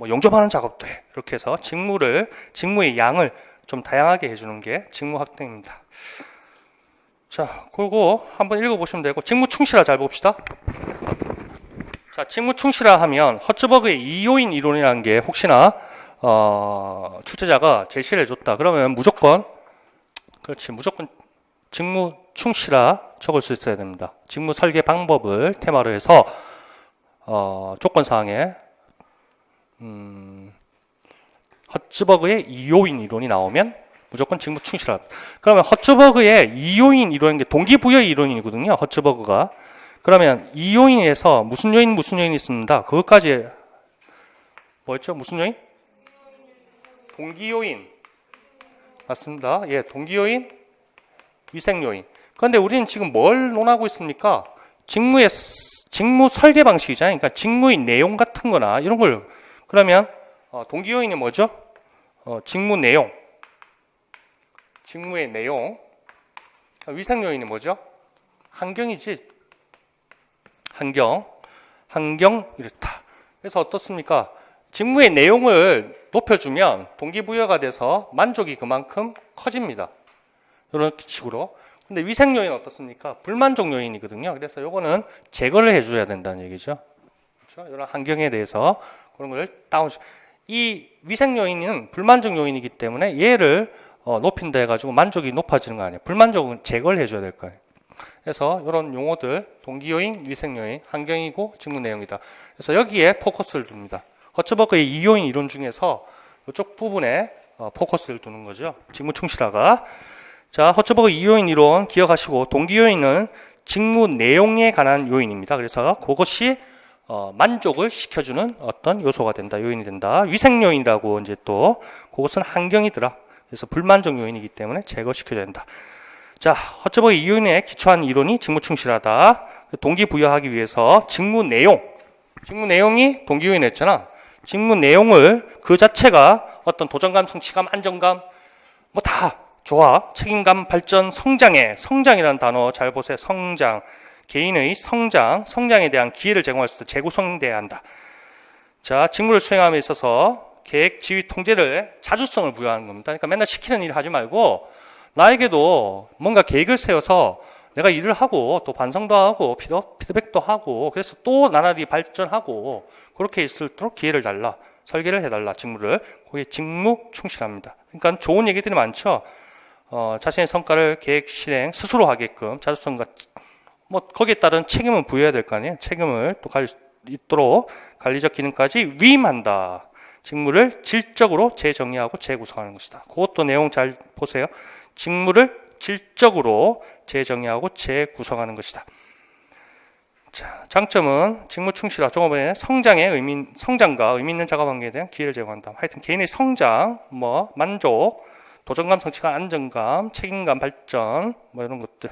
용접하는 작업도 해. 이렇게 해서 직무의 양을 좀 다양하게 해주는 게 직무 확대입니다. 자, 그거 한번 읽어보시면 되고 직무 충실화 잘 봅시다. 자, 직무 충실화 하면 허츠버그의 2요인 이론이라는 게 혹시나 출제자가 제시를 해줬다. 그러면 무조건 직무 충실화 적을 수 있어야 됩니다. 직무 설계 방법을 테마로 해서 조건사항에 허츠버그의 2요인 이론이 나오면 무조건 직무 충실합니다. 그러면 허츠버그의 2요인 이론인 게 동기부여 이론이거든요. 허츠버그가. 그러면 2요인에서 무슨 요인이 있습니다. 그것까지 뭐였죠? 무슨 요인? 동기요인. 맞습니다. 예, 동기요인, 위생요인. 그런데 우리는 지금 뭘 논하고 있습니까? 직무 설계 방식이잖아요. 그러니까 직무의 내용 같은 거나 이런 걸. 그러면 동기요인이 뭐죠? 직무 내용. 직무의 내용. 위생요인이 뭐죠? 환경이지. 환경 이렇다. 그래서 어떻습니까? 직무의 내용을 높여주면 동기부여가 돼서 만족이 그만큼 커집니다. 이런 식으로. 근데 위생 요인 어떻습니까? 불만족 요인이거든요. 그래서 요거는 제거를 해줘야 된다는 얘기죠. 그렇죠? 이런 환경에 대해서 그런 걸 이 위생 요인은 불만족 요인이기 때문에 얘를 높인다 해가지고 만족이 높아지는 거 아니에요. 불만족은 제거를 해줘야 될 거예요. 그래서 이런 용어들 동기요인, 위생요인, 환경이고 직무 내용이다. 그래서 여기에 포커스를 둡니다. 허츠버그의 2요인 이론 중에서 이쪽 부분에 포커스를 두는 거죠. 직무 충실화가. 자, 허츠버그 2요인 이론 기억하시고 동기요인은 직무 내용에 관한 요인입니다. 그래서 그것이 만족을 시켜주는 어떤 요소가 된다, 요인이 된다. 위생요인이라고 이제 또 그것은 환경이더라. 그래서 불만족 요인이기 때문에 제거시켜야 된다. 자, 허츠버그 2요인에 기초한 이론이 직무 충실하다. 동기부여하기 위해서 직무 내용이 동기요인했잖아. 직무 내용을 그 자체가 어떤 도전감, 성취감, 안정감 뭐 다 좋아. 책임감, 발전, 성장이라는 단어 잘 보세요. 성장. 개인의 성장에 대한 기회를 제공할 수 있도록 재구성돼야 한다. 자, 직무를 수행함에 있어서 계획, 지휘, 통제를 자주성을 부여하는 겁니다. 그러니까 맨날 시키는 일 하지 말고 나에게도 뭔가 계획을 세워서 내가 일을 하고 또 반성도 하고 피드백도 하고 그래서 또 나날이 발전하고 그렇게 있도록 기회를 달라. 설계를 해달라. 직무를. 그게 직무 충실합니다. 그러니까 좋은 얘기들이 많죠. 자신의 성과를 계획 실행 스스로 하게끔 자주성과 뭐 거기에 따른 책임은 부여해야 될 거 아니에요. 책임을 또 가질 수 있도록 관리적 기능까지 위임한다. 직무를 질적으로 재정의하고 재구성하는 것이다. 그것도 내용 잘 보세요. 직무를 질적으로 재정의하고 재구성하는 것이다. 자, 장점은 직무 충실화, 종업원의 성장과 의미 있는 작업 환경에 대한 기회를 제공한다. 하여튼 개인의 성장, 만족, 도전감, 성취감, 안정감, 책임감, 발전, 이런 것들.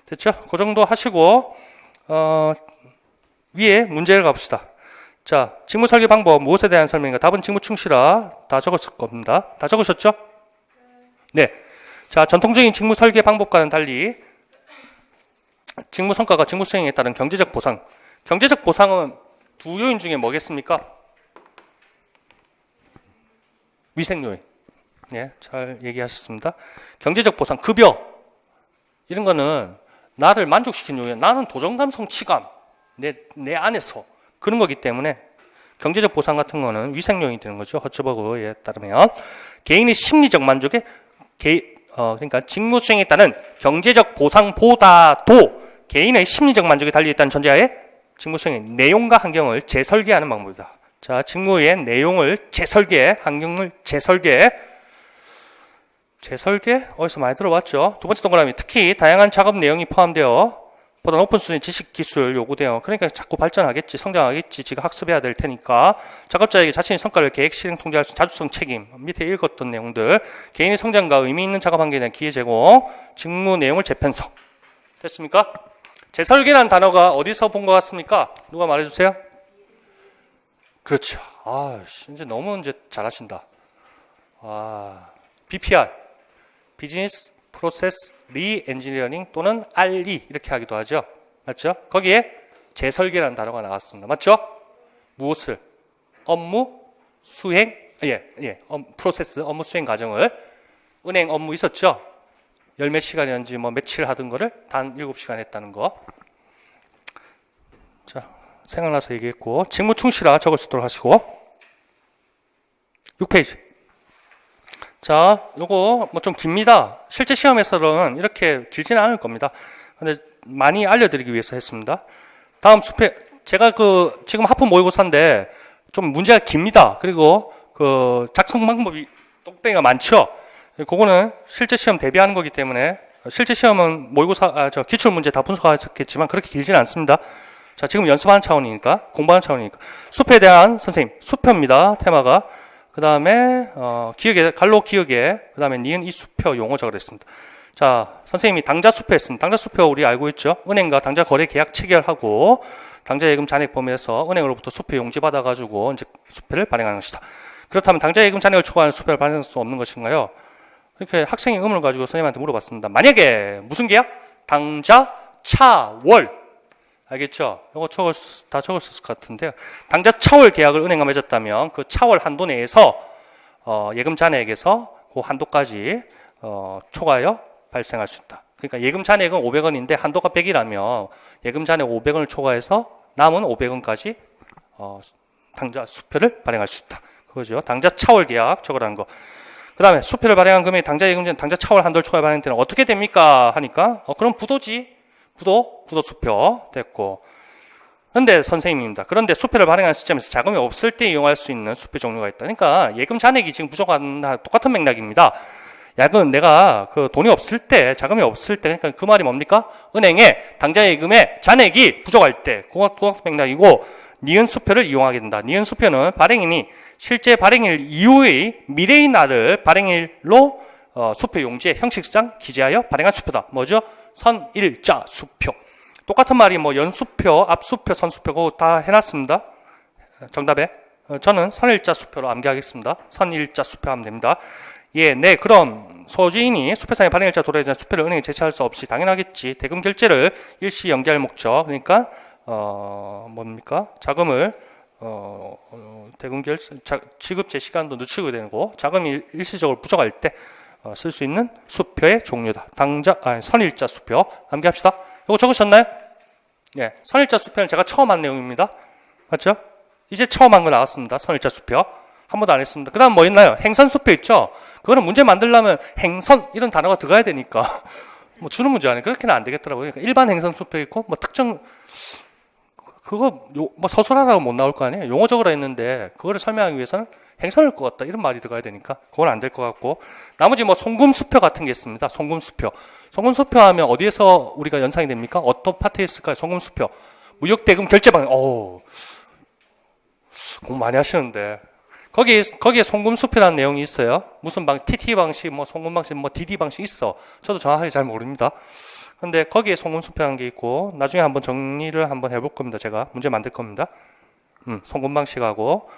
됐죠? 그 정도 하시고, 위에 문제를 가봅시다. 자, 직무 설계 방법, 무엇에 대한 설명인가? 답은 직무 충실화 다 적었을 겁니다. 다 적으셨죠? 네. 자, 전통적인 직무 설계 방법과는 달리 직무 성과가 직무 수행에 따른 경제적 보상. 경제적 보상은 두 요인 중에 뭐겠습니까? 위생 요인. 네, 잘 얘기하셨습니다. 경제적 보상, 급여 이런 거는 나를 만족시키는 요인. 나는 도전감, 성취감 내 안에서 그런 거기 때문에 경제적 보상 같은 거는 위생 요인이 되는 거죠. 허츠버그에 따르면 개인의 심리적 만족에 그러니까 직무 수행에 따른 경제적 보상보다도 개인의 심리적 만족이 달려있다는 전제하에 직무 수행의 내용과 환경을 재설계하는 방법이다. 자, 직무의 내용을 재설계, 환경을 재설계 어디서 많이 들어봤죠? 두 번째 동그라미, 특히 다양한 작업 내용이 포함되어 보다 높은 수준의 지식 기술 요구돼요. 그러니까 자꾸 발전하겠지, 성장하겠지, 지가 학습해야 될 테니까 작업자에게 자신의 성과를 계획, 실행, 통제할 수 있는 자주성, 책임, 밑에 읽었던 내용들, 개인의 성장과 의미 있는 작업 환경에 대한 기회 제공, 직무 내용을 재편성. 됐습니까? 재설계라는 단어가 어디서 본 것 같습니까? 누가 말해주세요? 그렇죠. 이제 너무 잘하신다. BPR, 비즈니스 프로세스 리엔지니어링 또는 RE 이렇게 하기도 하죠. 맞죠? 거기에 재설계라는 단어가 나왔습니다. 맞죠? 무엇을? 업무 수행, 프로세스, 업무 수행 과정을 은행 업무 있었죠? 열몇 시간이었는지 며칠 하던 거를 단 7시간 했다는 거. 자, 생각나서 얘기했고 직무 충실화 적을 수 있도록 하시고 6페이지. 자, 요거 좀 깁니다. 실제 시험에서는 이렇게 길지는 않을 겁니다. 근데 많이 알려드리기 위해서 했습니다. 다음 제가 지금 하품 모의고사인데 좀 문제가 깁니다. 그리고 작성 방법이 똥땡이가 많죠. 그거는 실제 시험 대비하는 거기 때문에 실제 시험은 모의고사, 기출 문제 다 분석하셨겠지만 그렇게 길지는 않습니다. 자, 지금 연습하는 차원이니까, 공부하는 차원이니까. 수표에 대한 선생님, 수표입니다. 테마가. 그 다음에, 기억에, 갈로 기억에, 그 다음에 니은 이 수표 용어 적어냈습니다. 자, 선생님이 당좌 수표 했습니다. 당좌 수표 우리 알고 있죠? 은행과 당좌 거래 계약 체결하고, 당좌 예금 잔액 범위에서 은행으로부터 수표 용지 받아가지고, 이제 수표를 발행하는 것이다. 그렇다면 당좌 예금 잔액을 초과하는 수표를 발행할 수 없는 것인가요? 이렇게 학생의 의문을 가지고 선생님한테 물어봤습니다. 만약에 무슨 계약? 당좌 차월. 알겠죠? 이거 다 적었을 것 같은데요. 당좌 차월 계약을 은행과 맺었다면 그 차월 한도 내에서 예금 잔액에서 그 한도까지 초과하여 발생할 수 있다. 그러니까 예금 잔액은 500원인데 한도가 100이라면 예금 잔액 500원을 초과해서 남은 500원까지 당좌 수표를 발행할 수 있다. 그거죠. 당좌 차월 계약 적으라는 거. 그 다음에 수표를 발행한 금액이 당좌 예금전 당좌 차월 한도를 초과해 발행 때는 어떻게 됩니까? 하니까 그럼 부도지. 부도 수표 됐고. 그런데 선생님입니다. 그런데 수표를 발행하는 시점에서 자금이 없을 때 이용할 수 있는 수표 종류가 있다. 그러니까 예금 잔액이 지금 부족한 똑같은 맥락입니다. 야근 내가 돈이 없을 때, 자금이 없을 때, 그러니까 그 말이 뭡니까? 은행에 당좌 예금의 잔액이 부족할 때, 그거 똑같은 맥락이고, 니은 수표를 이용하게 된다. 니은 수표는 발행인이 실제 발행일 이후의 미래의 날을 발행일로 수표 용지에 형식상 기재하여 발행한 수표다. 뭐죠? 선일자 수표. 똑같은 말이 뭐 연수표, 앞수표, 선수표 그거 다 해놨습니다. 정답에. 저는 선일자 수표로 암기하겠습니다. 선일자 수표 하면 됩니다. 예, 네. 그럼 소지인이 수표상의 발행일자 도래에 대한 수표를 은행에 제시할 수 없이 당연하겠지. 대금 결제를 일시 연기할 목적. 그러니까 뭡니까? 자금을 대금 결제 지급제 시간도 늦추게 되고 자금이 일시적으로 부족할 때 쓸 수 있는 수표의 종류다. 선일자 수표 암기합시다. 이거 적으셨나요? 예, 선일자 수표는 제가 처음 한 내용입니다. 맞죠? 이제 처음 한 거 나왔습니다. 선일자 수표 한 번도 안 했습니다. 그 다음 뭐 있나요? 행선 수표 있죠? 그거는 문제 만들려면 행선 이런 단어가 들어가야 되니까 뭐 주는 문제 아니에요. 그렇게는 안 되겠더라고요. 그러니까 일반 행선 수표 있고 뭐 특정 그거 뭐 서술하라고 못 나올 거 아니에요. 용어적으로 했는데 그거를 설명하기 위해서는 행선일 것 같다 이런 말이 들어가야 되니까 그건 안 될 것 같고 나머지 뭐 송금수표 같은 게 있습니다. 송금수표. 송금수표 하면 어디에서 우리가 연상이 됩니까? 어떤 파트에 있을까요? 송금수표. 무역대금 결제방식. 공부 많이 하시는데 거기에 송금수표라는 내용이 있어요. 무슨 TT 방식, 뭐 송금 방식, 뭐 DD 방식 있어. 저도 정확하게 잘 모릅니다. 근데 거기에 송금수표라는 게 있고 나중에 한번 정리를 한번 해볼 겁니다. 제가 문제 만들 겁니다. 송금 방식하고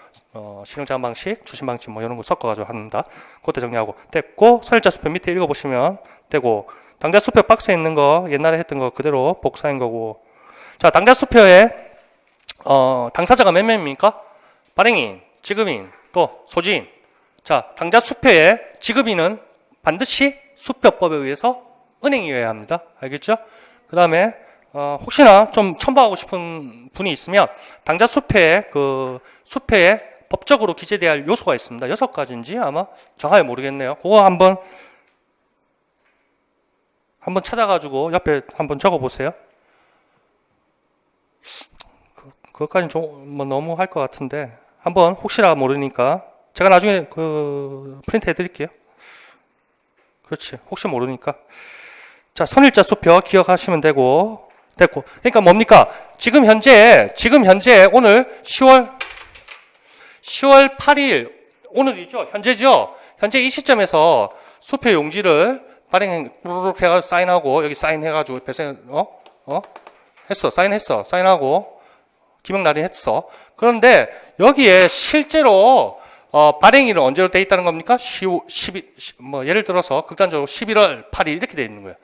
신용자금 방식, 주신 방식 뭐 이런 거 섞어가지고 합니다. 그것도 정리하고 됐고 선일자 수표 밑에 읽어보시면 되고 당좌 수표 박스에 있는 거 옛날에 했던 거 그대로 복사한 거고 자 당좌 수표에 당사자가 몇 명입니까? 발행인, 지급인, 또 소지인. 자 당좌 수표에 지급인은 반드시 수표법에 의해서 은행이어야 합니다. 알겠죠? 그 다음에 혹시나 좀 첨부하고 싶은 분이 있으면 당좌 수표에 수표에 법적으로 기재돼야 할 요소가 있습니다. 6가지인지 아마 정확히 모르겠네요. 그거 한번 찾아가지고 옆에 한번 적어보세요. 그것까지는 좀 뭐 너무 할 것 같은데 한번 혹시나 모르니까 제가 나중에 프린트 해드릴게요. 그렇지. 혹시 모르니까. 자, 선일자 수표 기억하시면 됐고. 그러니까 뭡니까? 지금 현재 오늘 10월 8일, 오늘이죠? 현재죠? 현재 이 시점에서 수표 용지를 뿌르륵 해가지고 사인하고, 여기 사인해가지고, 사인했어. 사인하고, 기명날인 했어. 그런데 여기에 실제로 발행일은 언제로 돼 있다는 겁니까? 예를 들어서 극단적으로 11월 8일 이렇게 돼 있는 거예요.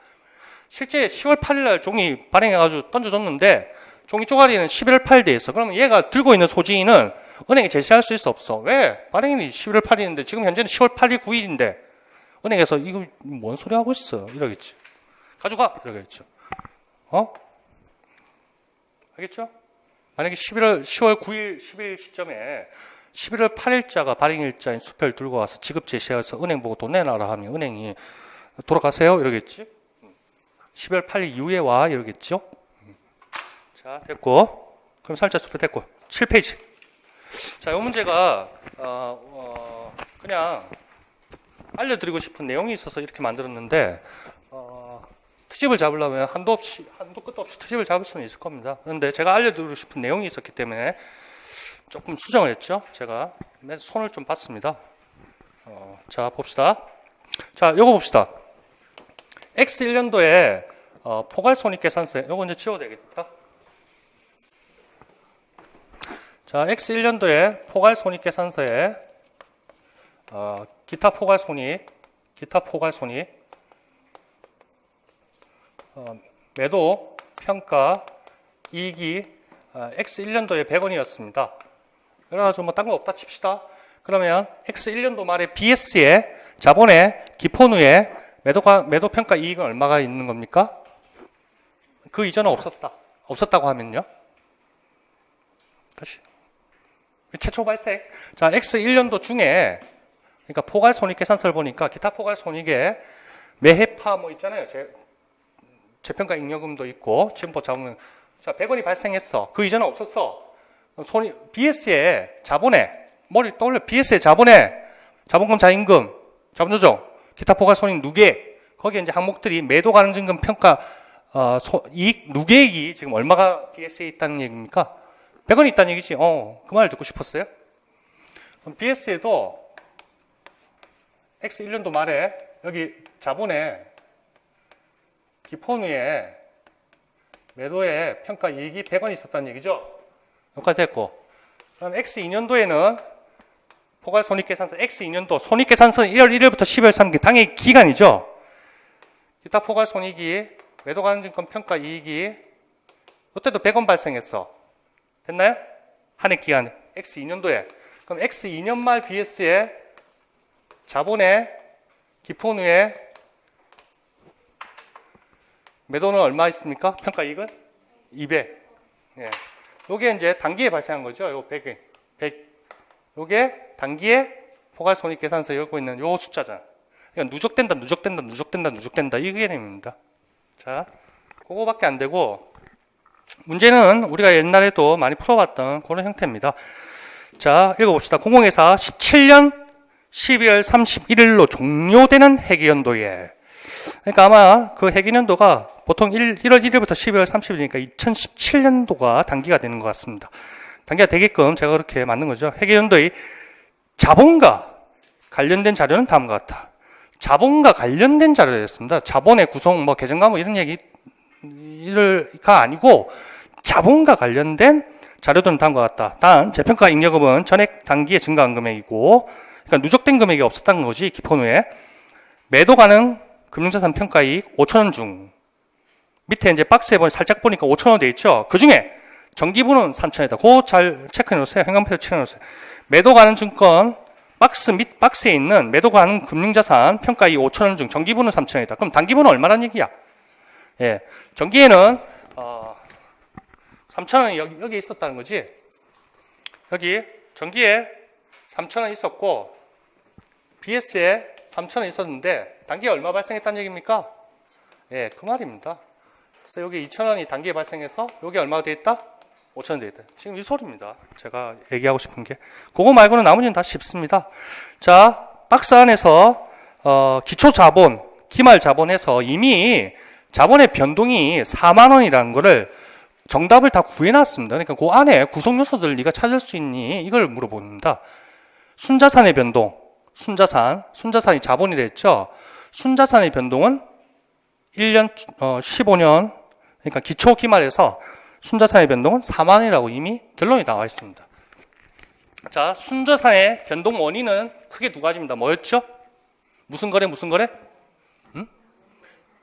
실제 10월 8일 날 종이 발행해가지고 던져줬는데 종이 쪼가리는 11월 8일 돼 있어. 그러면 얘가 들고 있는 소지인은 은행에 제시할 수 있어 없어? 왜? 발행일이 11월 8일인데 지금 현재는 10월 8일 9일인데 은행에서 이거 뭔 소리 하고 있어? 이러겠지. 가져가! 이러겠죠. 알겠죠? 만약에 10월 9일, 10일 시점에 11월 8일자가 발행일자인 수표를 들고 와서 지급 제시해서 은행 보고 돈 내놔라 하면 은행이 돌아가세요? 이러겠지? 12월 8일 이후에 와 이러겠죠. 자 됐고 그럼 살짝 됐고 7페이지. 자, 이 문제가 그냥 알려드리고 싶은 내용이 있어서 이렇게 만들었는데 트집을 잡으려면 한도 끝도 없이 트집을 잡을 수는 있을 겁니다. 그런데 제가 알려드리고 싶은 내용이 있었기 때문에 조금 수정을 했죠. 제가 손을 좀 봤습니다. 자, 봅시다. 자, 요거 봅시다. X1년도에 포괄손익계산서에 요거 이제 지워도 되겠다. 자, X1년도에 포괄손익계산서에 기타 포괄손익 매도, 평가, 이익이 X1년도에 100원이었습니다. 그래가지고 뭐 딴 거 없다 칩시다. 그러면 X1년도 말에 BS의 자본의 기본 후에 매도 평가 이익은 얼마가 있는 겁니까? 그 이전은 없었다. 없었다고 하면요. 다시. 최초 발생. 자, X1년도 중에, 그러니까 포괄손익계산서를 보니까 기타 포괄손익에 매해파 뭐 있잖아요. 재평가 잉여금도 있고, 지분법 자본. 자, 100원이 발생했어. 그 이전은 없었어. BS의 자본에, 머리 떠올려. BS의 자본에 자본금, 자임금, 자본조정, 기타 포괄손익 누계. 거기에 이제 항목들이 매도 가능증금 평가, 이익, 누계액이 지금 얼마가 BS에 있다는 얘기입니까? 100원이 있다는 얘기지. 그 말을 듣고 싶었어요. 그럼 BS에도 X1년도 말에 여기 자본에 기본 후에 매도의 평가 이익이 100원이 있었다는 얘기죠. 여기까지 됐고. 그럼 X2년도에는 포괄손익계산서 X2년도 손익계산서는 1월 1일부터 12월 3일 당일 기간이죠. 기타 포괄손익이 매도 가능증권 평가 이익이 이때도 100원 발생했어. 됐나요? 한 해 기간 X2년도에. 그럼 X2년 말 BS의 자본의 기본 후에 매도는 얼마 있습니까? 평가 이익은 200. 예. 요게 이제 단기에 발생한 거죠. 요 100. 요게 단기에 포괄손익계산서에 열고 있는 요 숫자잖아. 그러니까 누적된다. 이 개념입니다. 자, 그거밖에 안 되고, 문제는 우리가 옛날에도 많이 풀어봤던 그런 형태입니다. 자, 읽어봅시다. 공공회사 17년 12월 31일로 종료되는 회계연도에. 그러니까 아마 그 회계연도가 보통 1월 1일부터 12월 30일이니까 2017년도가 단기가 되는 것 같습니다. 단기가 되게끔 제가 그렇게 만든 거죠. 회계연도의 자본과 관련된 자료는 다음과 같다. 자본과 관련된 자료였습니다. 자본의 구성, 뭐 계정과 뭐 이런 얘기가 아니고 자본과 관련된 자료들은 다음과 같다. 단 재평가 잉여금은 전액 단기에 증가한 금액이고, 그러니까 누적된 금액이 없었다는 거지. 기본 후에 매도 가능 금융자산 평가이익 5,000원 중 밑에 이제 박스에 살짝 보니까 5,000원 돼 있죠. 그 중에 정기분은 3,000원이다. 그거 잘 체크해 놓으세요. 행간표에 칠해 놓으세요. 매도 가능 증권 박스에 있는 매도 가능 금융자산 평가이익 5,000원 중 정기분은 3,000원이다. 그럼 단기분은 얼마란 얘기야? 예, 정기에는 3,000원이 여기 있었다는 거지. 여기 정기에 3,000원 있었고 BS에 3,000원 있었는데 단기에 얼마 발생했다는 얘기입니까? 예, 그 말입니다. 그래서 여기 2,000원이 단기에 발생해서 여기 얼마가 돼 있다? 5,000원 돼 있다. 지금 이 소리입니다. 제가 얘기하고 싶은 게. 그거 말고는 나머지는 다 쉽습니다. 자, 박스 안에서 기초 자본, 기말 자본에서 이미 자본의 변동이 4만 원이라는 거를 정답을 다 구해놨습니다. 그러니까 그 안에 구성 요소들 네가 찾을 수 있니? 이걸 물어봅니다. 순자산의 변동, 순자산이 자본이 됐죠. 순자산의 변동은 1년, 15년, 그러니까 기초 기말에서 순자산의 변동은 4만 원이라고 이미 결론이 나와 있습니다. 자, 순자산의 변동 원인은 크게 두 가지입니다. 뭐였죠? 무슨 거래?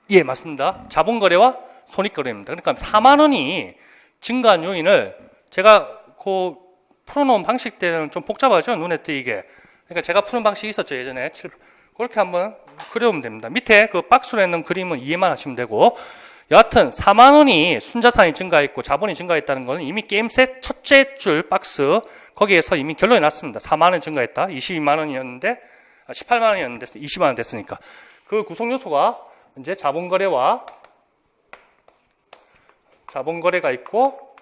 예, 맞습니다. 자본거래와 손익거래입니다. 그러니까 4만 원이 증가한 요인을 제가 그 풀어놓은 방식 때는 좀 복잡하죠? 눈에 띄게. 그러니까 제가 푸는 방식이 있었죠, 예전에. 그렇게 한번 그려보면 됩니다. 밑에 그 박스로 있는 그림은 이해만 하시면 되고, 여하튼 4만 원이 순자산이 증가했고 자본이 증가했다는 것은 이미 게임셋 첫째 줄 박스 거기에서 이미 결론이 났습니다. 4만 원 증가했다. 22만 원이었는데 18만 원이었는데 20만 원 됐으니까. 그 구성 요소가 이제 자본거래가 있고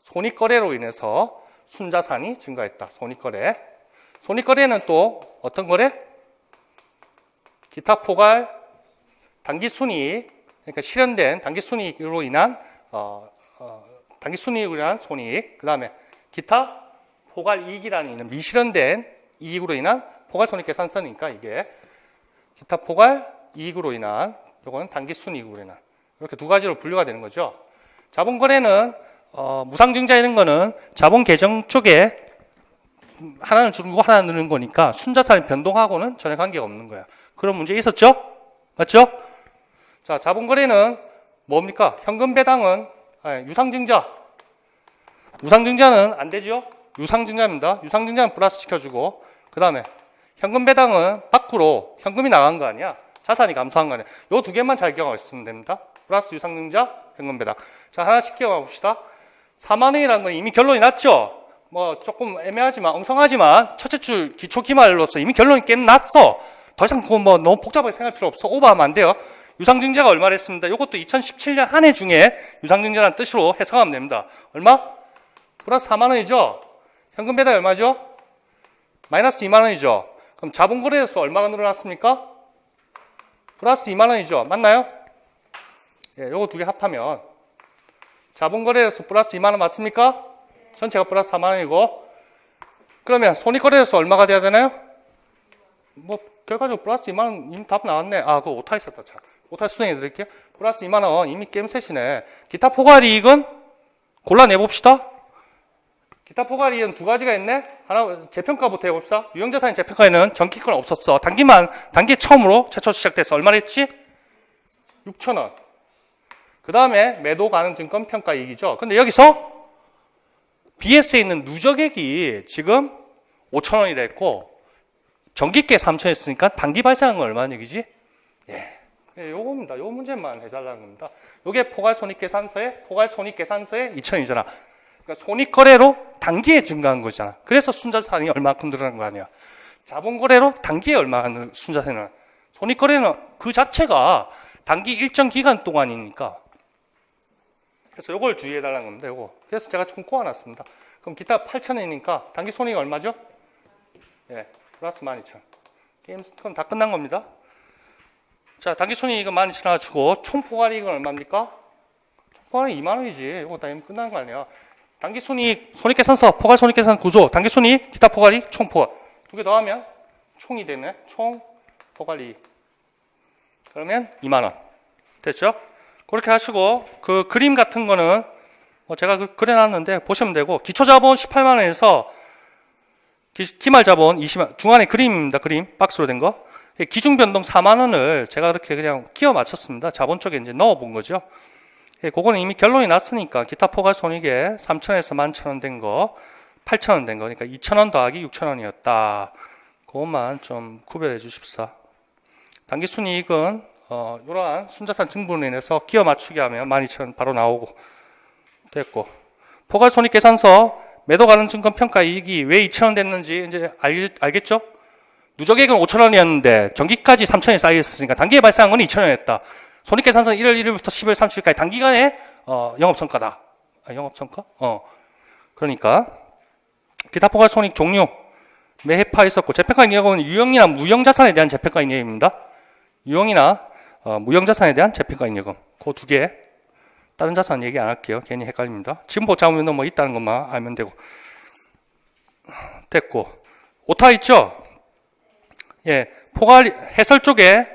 손익거래로 인해서 순자산이 증가했다. 손익거래. 손익거래는 또 어떤 거래? 기타 포괄 당기순이익, 그러니까 실현된 당기순이익으로 인한 당기순이익으로 인한 손익, 그 다음에 기타 포괄이익이라는 미실현된 이익으로 인한 포괄손익계산서니까 이게 기타 포괄이익으로 인한 요거는 당기순이익으로 인한 이렇게 두 가지로 분류가 되는 거죠. 자본거래는 무상증자 이런 거는 자본 계정 쪽에 하나는 줄고 하나는 느는 거니까 순자산이 변동하고는 전혀 관계가 없는 거야. 그런 문제 있었죠? 맞죠? 자, 자본거래는 뭡니까? 현금 배당은 유상증자. 우상증자는 안 되죠? 유상증자입니다. 유상증자는 플러스 시켜주고, 그 다음에 현금 배당은 밖으로 현금이 나간 거 아니야? 자산이 감소한 거 아니야? 요 두 개만 잘 기억하고 있으면 됩니다. 플러스 유상증자, 현금 배당. 자, 하나씩 기억해 봅시다. 4만 원이라는 건 이미 결론이 났죠? 뭐 조금 애매하지만 엉성하지만 첫째 줄 기초 기말로서 이미 결론이 꽤 났어. 더 이상 뭐 너무 복잡하게 생각할 필요 없어. 오버하면 안 돼요. 유상증자가 얼마를 했습니다. 이것도 2017년 한 해 중에 유상증자라는 뜻으로 해석하면 됩니다. 얼마? 플러스 4만 원이죠. 현금 배당이 얼마죠? 마이너스 2만 원이죠. 그럼 자본거래에서 얼마가 늘어났습니까? 플러스 2만 원이죠. 맞나요? 예, 요거 두 개 합하면 자본거래에서 플러스 2만 원 맞습니까? 전체가 플러스 4만 원이고, 그러면 손익거래에서 얼마가 돼야 되나요? 뭐 결과적으로 플러스 2만 원 이미 답 나왔네. 아, 그거 오타 있었다. 자, 오타 수정해 드릴게요. 플러스 2만 원 이미 게임 셋이네. 기타 포괄이익은 골라내봅시다. 기타 포괄이익은 두 가지가 있네. 하나 재평가부터 해봅시다. 유형자산의 재평가에는 전기권 없었어. 단기 처음으로 최초 시작돼서 얼마나 했지? 6,000원. 그 다음에 매도 가능 증권 평가 이익이죠. 근데 여기서 BS에 있는 누적액이 지금 5,000원이 됐고 정기께 3,000원이었으니까 단기 발생한 건 얼마나 얘기지? 예. 요겁니다. 요 문제만 해달라는 겁니다. 요게 포괄손익계산서에 2,000원이잖아. 그러니까 손익거래로 단기에 증가한 거잖아. 그래서 순자산이 얼마큼 늘어난 거 아니야. 자본거래로 단기에 얼마나 순자산이 늘어나. 손익거래는 그 자체가 단기 일정 기간 동안이니까. 그래서 요걸 주의해달라는 겁니다. 요거. 그래서 제가 총 꼬아놨습니다. 그럼 기타 8,000원이니까 단기 손익이 얼마죠? 예, 플러스 12,000원. 게임 스톤 다 끝난 겁니다. 자, 단기 손익은 12,000원 주고 총 포괄이익은 얼마입니까? 총 포괄이익 2만 원이지. 이거 다 이미 끝난 거 아니야. 단기 손익, 손익계산서, 포괄 손익계산 구조, 단기 손익, 기타 포괄이익, 총 포괄. 두 개 더하면 총이 되네. 총 포괄이익. 그러면 2만 원. 됐죠? 그렇게 하시고 그 그림 같은 거는 뭐 제가 그려놨는데 보시면 되고, 기초자본 18만 원에서 기말자본 20만, 중간에 그림입니다. 그림 박스로 된 거. 기중변동 4만 원을 제가 그렇게 그냥 끼워 맞췄습니다. 자본 쪽에 이제 넣어 본 거죠. 그거는 이미 결론이 났으니까 기타 포괄 손익에 3,000원에서 11,000원 된 거, 8,000원 된 거니까 2,000원 더하기 6,000원이었다. 그것만 좀 구별해 주십사. 단기 순이익은 이러한 순자산 증분으로 인해서 끼워 맞추게 하면 12,000원 바로 나오고 됐고, 포괄 손익 계산서 매도 가능 증권 평가 이익이 왜 2,000원 됐는지 이제 알겠죠? 누적액은 5,000원이었는데 전기까지 3,000원이 쌓여 있으니까 단기에 발생한 건 2,000원이었다. 손익계산서 1월 1일부터 12월 30일까지 단기간에 영업성과다. 영업성과? 그러니까 기타 포괄 손익 종류 매해파 있었고, 재평가 이익은 유형이나 무형자산에 대한 재평가 이익입니다. 유형이나 무형자산에 대한 재평가 이익은 그 두 개. 다른 자산 얘기 안 할게요. 괜히 헷갈립니다. 지금 보자면 뭐 있다는 것만 알면 되고. 됐고, 오타 있죠? 예, 포괄 해설 쪽에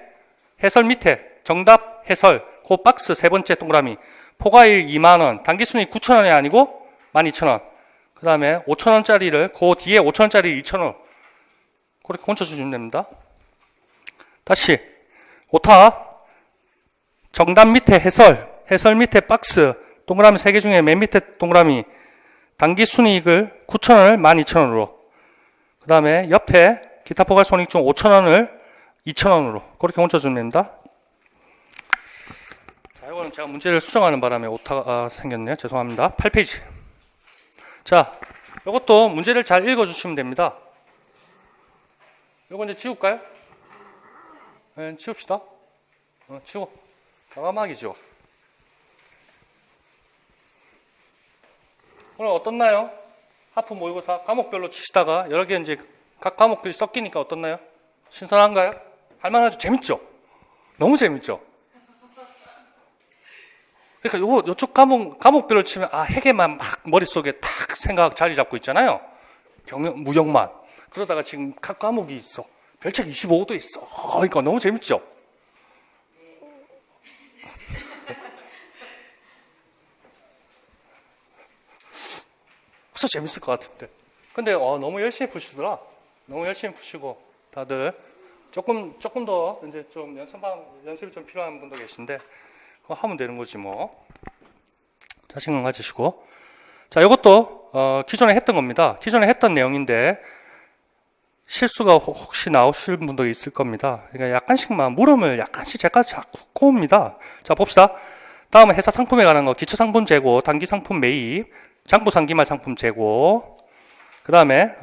해설 밑에 정답 해설 그 박스 세 번째 동그라미 포괄일 2만 원, 단기 순이익 9,000원이 아니고 12,000원. 그 다음에 5,000원짜리를 그 뒤에 5,000원짜리 2,000원 그렇게 얹혀주시면 됩니다. 다시 오타 정답 밑에 해설 밑에 박스 동그라미 3개 중에 맨 밑에 동그라미 단기 순이익을 9,000원을 12,000원으로, 그 다음에 옆에 기타 포괄 손익 중 5,000원을 2,000원으로 그렇게 얹혀주면 됩니다. 자, 이거는 제가 문제를 수정하는 바람에 오타가 생겼네요. 죄송합니다. 8페이지. 자, 이것도 문제를 잘 읽어주시면 됩니다. 이거 이제 지울까요? 네, 지웁시다. 지워. 과감하게 지워. 오늘 어떻나요? 하프 모의고사 과목별로 치시다가 여러 개 이제 각 과목들이 섞이니까 어떻나요? 신선한가요? 할만하죠? 재밌죠? 너무 재밌죠? 그러니까 요쪽 과목별로 치면 해계만 막 머릿속에 탁 생각 자리 잡고 있잖아요. 무역만. 그러다가 지금 각 과목이 있어. 별책 25도 있어. 그러니까 너무 재밌죠? 벌써 재밌을 것 같은데. 근데 너무 열심히 푸시더라. 너무 열심히 푸시고 다들 조금 더 이제 좀 연습이 좀 필요한 분도 계신데 그거 하면 되는 거지 뭐. 자신감 가지시고. 자, 이것도 기존에 했던 겁니다. 기존에 했던 내용인데 실수가 혹시 나오실 분도 있을 겁니다. 그러니까 약간씩만 물음을 약간씩 제가 자꾸 꼬웁니다. 자, 봅시다. 다음은 회사 상품에 관한 거, 기초 상품 재고, 단기 상품 매입, 장부상 기말 상품 재고, 그 다음에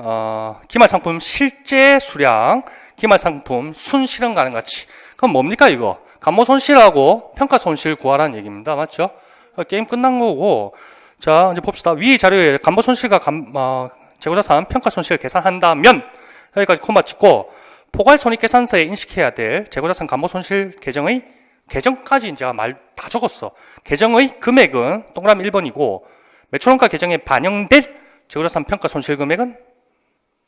기말 상품 실제 수량, 기말 상품 순실현 가능 가치. 그럼 뭡니까 이거? 감모 손실하고 평가 손실 구하라는 얘기입니다. 맞죠? 게임 끝난 거고. 자, 이제 봅시다. 위 자료에 감모 손실과 재고자산 평가 손실을 계산한다면 여기까지 코마 찍고 포괄 손익계산서에 인식해야 될 재고자산 감모 손실 계정까지 이제 말 다 적었어. 계정의 금액은 동그라미 1번이고 매출원가 계정에 반영될 재고자산 평가 손실 금액은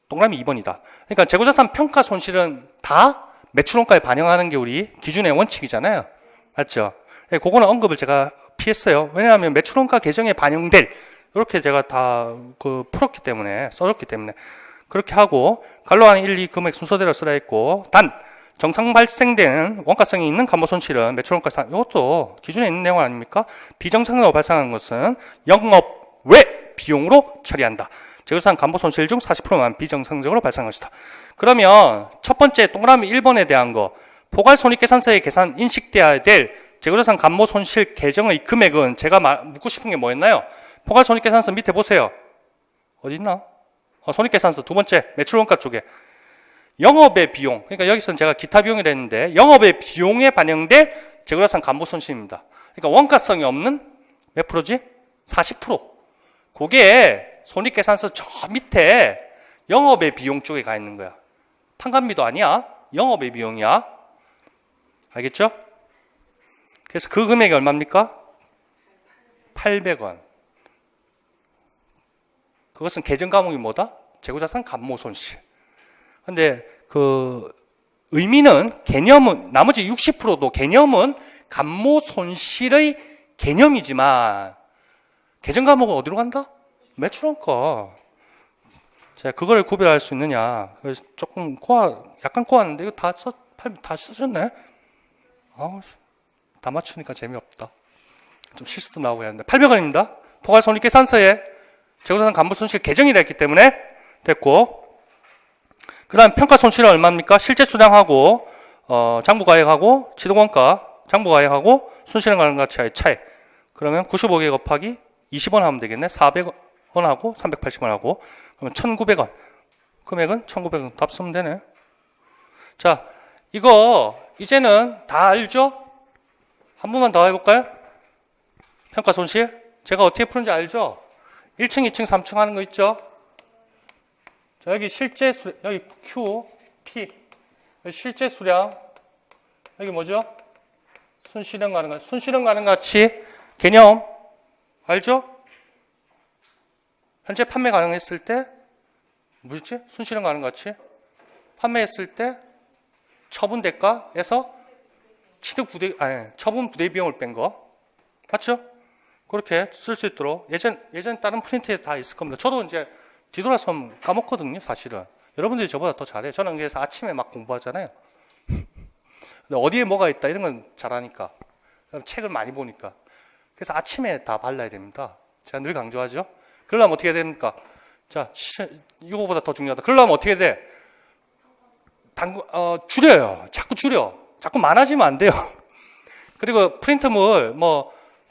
동그라미 2번이다. 그러니까 재고자산 평가 손실은 다 매출원가에 반영하는 게 우리 기준의 원칙이잖아요. 맞죠? 네, 그거는 언급을 제가 피했어요. 왜냐하면 매출원가 계정에 반영될 이렇게 제가 다 풀었기 때문에 써줬기 때문에 그렇게 하고 갈로 안에 1, 2 금액 순서대로 쓰라 했고 단 정상 발생되는 원가성이 있는 감모 손실은 매출원가 이것도 기준에 있는 내용 아닙니까? 비정상적으로 발생하는 것은 영업 외 비용으로 처리한다. 재고자산 감모 손실 중 40%만 비정상적으로 발생한 것이다. 그러면 첫 번째 동그라미 1번에 대한 거 포괄 손익계산서에 계산 인식돼야 될 재고자산 감모 손실 계정의 금액은 제가 묻고 싶은 게 뭐였나요? 포괄 손익계산서 밑에 보세요. 어디 있나? 손익계산서 두 번째 매출원가 쪽에 영업의 비용, 그러니까 여기서는 제가 기타 비용이라 했는데 영업의 비용에 반영될 재고자산 감모 손실입니다. 그러니까 원가성이 없는 몇 프로지? 40%. 그게 손익계산서 저 밑에 영업의 비용 쪽에 가 있는 거야. 판관비도 아니야. 영업의 비용이야. 알겠죠? 그래서 그 금액이 얼마입니까? 800원. 그것은 계정 과목이 뭐다? 재고자산 감모 손실. 근데 그 의미는 개념은 나머지 60%도 개념은 감모 손실의 개념이지만 계정 과목은 어디로 간다? 매출원가. 자, 그걸 구별할 수 있느냐? 그래서 조금 약간 꼬았는데 이거 다 쓰셨네? 다 맞추니까 재미없다. 좀 실수도 나오고 했는데 800원입니다. 포괄 손익계산서에 재고자산 감모 손실 계정이라 했기 때문에 됐고 그 다음 평가 손실은 얼마입니까? 실제 수량하고 장부가액하고 취득원가 장부가액하고 순실현 가능 가치의 차이. 그러면 95개 곱하기 20원 하면 되겠네. 400원하고 380원하고 그러면 1900원. 금액은 1900원. 답 쓰면 되네. 자, 이거 이제는 다 알죠? 한 번만 더 해볼까요? 평가 손실. 제가 어떻게 푸는지 알죠? 1층, 2층, 3층 하는 거 있죠? 자, 여기 실제 여기 Q, P. 여기 실제 수량. 여기 뭐죠? 순실현 가능 가치. 순실현 가능 가치 개념 알죠? 현재 판매 가능했을 때 뭐였지? 순실현 가능 가치. 판매했을 때 처분 대가에서 처분 부대 비용을 뺀 거. 맞죠? 그렇게 쓸 수 있도록 예전 다른 프린트에 다 있을 겁니다. 저도 이제 뒤돌아서 까먹거든요, 사실은. 여러분들이 저보다 더 잘해요. 저는 그래서 아침에 막 공부하잖아요. 근데 어디에 뭐가 있다 이런 건 잘하니까. 책을 많이 보니까. 그래서 아침에 다 발라야 됩니다. 제가 늘 강조하죠. 그러려면 어떻게 해야 됩니까? 자, 이거보다 더 중요하다. 그러려면 어떻게 돼? 줄여요. 자꾸 줄여. 자꾸 많아지면 안 돼요. 그리고 프린트물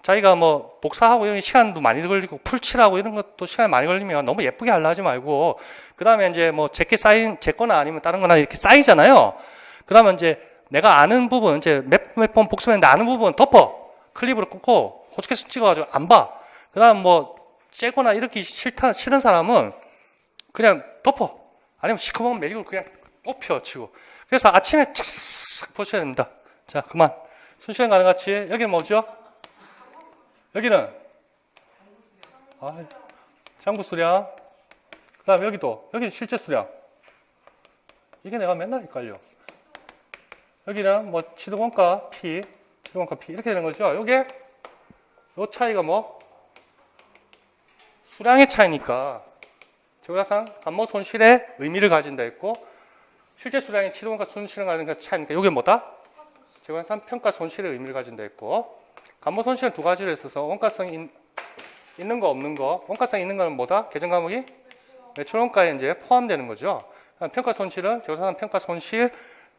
자기가 복사하고 이런 시간도 많이 걸리고 풀칠하고 이런 것도 시간이 많이 걸리면 너무 예쁘게 하려 하지 말고 그 다음에 이제 제 거나 아니면 다른 거나 이렇게 쌓이잖아요. 그 다음에 이제 내가 아는 부분 이제 몇 번 복습했는데 아는 부분 덮어. 클립으로 끊고 호스케스 찍어가지고 안 봐. 그 다음 째거나 이렇게 싫은 사람은 그냥 덮어. 아니면 시커먼 매직으로 그냥 뽑혀 치고. 그래서 아침에 착 보셔야 됩니다. 자, 그만. 순시간 가능같이. 여기는 뭐죠? 여기는 장부 수량. 그 다음에 여기는 실제 수량. 이게 내가 맨날 헷갈려. 여기는 뭐 취득원가 P 이렇게 되는 거죠. 요게 요 차이가 뭐 수량의 차이니까 재고자산 감모 손실의 의미를 가진다 했고, 실제 수량이 취득원가 손실을 가지는 차이니까 요게 뭐다? 재고자산 평가 손실의 의미를 가진다 했고, 감모 손실은 두 가지로 있어서 원가성이 있는 거 없는 거. 원가성 있는 거는 뭐다? 계정 과목이 매출원가에 이제 포함되는 거죠. 평가 손실은 재고자산 평가 손실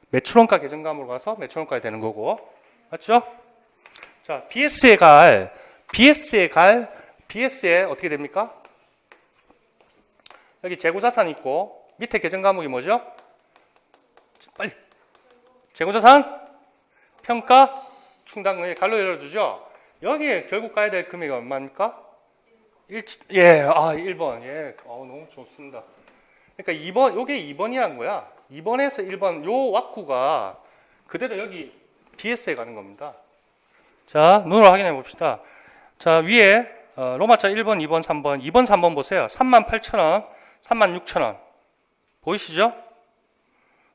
매출원가 계정 과목으로 가서 매출원가에 되는 거고, 맞죠? 자, BS에 어떻게 됩니까? 여기 재고자산 있고 밑에 계정 과목이 뭐죠? 빨리. 재고자산 평가 충당금액 갈로 열어주죠. 여기에 결국 가야 될 금액이 얼마입니까? 1번. 예. 너무 좋습니다. 그러니까 2번, 요게 2번이란 거야. 2번에서 1번, 요 왁구가 그대로 여기 BS에 가는 겁니다. 자, 눈으로 확인해 봅시다. 자, 위에, 로마자 1번, 2번, 3번. 2번, 3번 보세요. 38,000원, 36,000원. 보이시죠?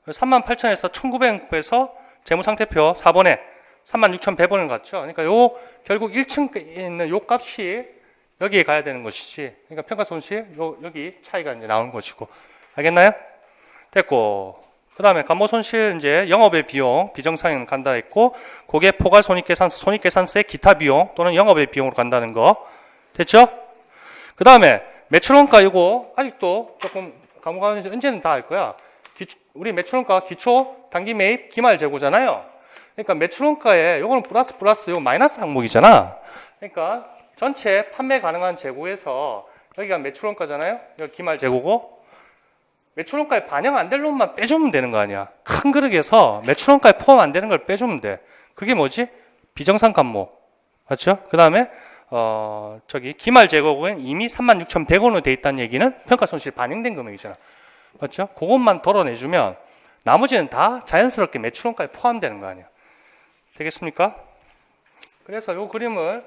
38,000원에서 1,900에서 재무상태표 4번에 36,100원을 갔죠. 그러니까 요, 결국 1층에 있는 요 값이 여기에 가야 되는 것이지. 그러니까 평가 손실, 여기 차이가 이제 나오는 것이고. 알겠나요? 됐고. 그 다음에 감모 손실, 이제 영업의 비용, 비정상인 간다 했고, 고객 포괄 손익계산서의 기타 비용 또는 영업의 비용으로 간다는 거. 됐죠? 그 다음에 매출원가 이거 아직도 조금 감옥하면서 언제는 다 알 거야. 우리 매출원가 기초, 단기 매입, 기말 재고잖아요. 그러니까 매출원가에 요거는 플러스, 요거 마이너스 항목이잖아. 그러니까 전체 판매 가능한 재고에서 여기가 매출원가잖아요. 여기 기말 재고고, 매출원가에 반영 안 될 놈만 빼주면 되는 거 아니야. 큰 그릇에서 매출원가에 포함 안 되는 걸 빼주면 돼. 그게 뭐지? 비정상 감모. 맞죠? 그 다음에 기말 재고는 이미 36,100원으로 돼 있다는 얘기는 평가 손실 반영된 금액이잖아. 맞죠? 그것만 덜어내주면 나머지는 다 자연스럽게 매출원가에 포함되는 거 아니야. 되겠습니까? 그래서 이 그림을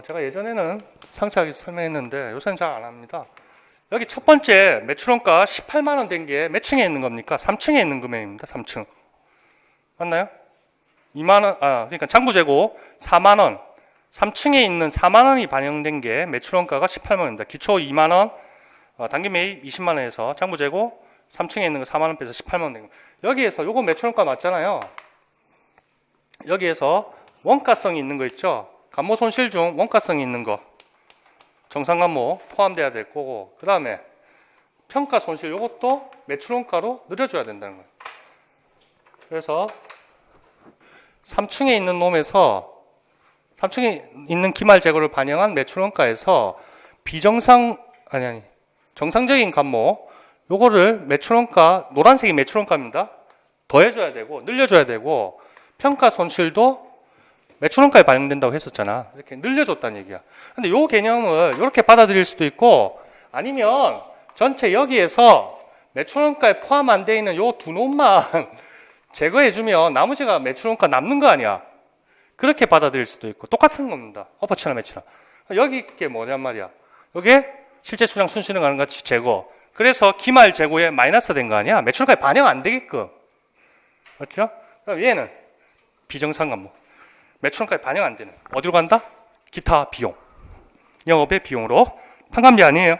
제가 예전에는 상세하게 설명했는데 요새는 잘 안 합니다. 여기 첫 번째 매출원가 18만 원 된 게 몇 층에 있는 겁니까? 3층에 있는 금액입니다. 3층. 맞나요? 2만 원, 그러니까 장부재고 4만 원. 3층에 있는 4만 원이 반영된 게 매출원가가 18만 원입니다. 기초 2만 원, 단기 매입 20만 원에서 장부재고 3층에 있는 거 4만 원 빼서 18만 원 된 거. 여기에서 요거 매출원가 맞잖아요. 여기에서 원가성이 있는 거 있죠? 감모 손실 중 원가성이 있는 거. 정상감모 포함돼야 될 거고, 그 다음에 평가 손실 이것도 매출원가로 늘려줘야 된다는 거예요. 그래서 3층에 있는 놈에서 3층에 있는 기말 재고를 반영한 매출원가에서 정상적인 감모 요거를 매출원가, 노란색이 매출원가입니다. 더해줘야 되고 늘려줘야 되고, 평가 손실도 매출원가에 반영된다고 했었잖아. 이렇게 늘려줬다는 얘기야. 근데 요 개념을 이렇게 받아들일 수도 있고, 아니면 전체 여기에서 매출원가에 포함 안 돼 있는 요 두 놈만 제거해주면 나머지가 매출원가 남는 거 아니야. 그렇게 받아들일 수도 있고, 똑같은 겁니다. 어퍼치나 매치나. 여기 게 뭐냔 말이야. 요게 실제 수량 순실행 가는 같이 제거. 그래서 기말 재고에 마이너스 된 거 아니야. 매출원가에 반영 안 되게끔. 그렇죠? 그럼 얘는 비정상 감모. 매출원가에 반영 안 되는. 어디로 간다? 기타 비용. 영업의 비용으로. 판관비 아니에요.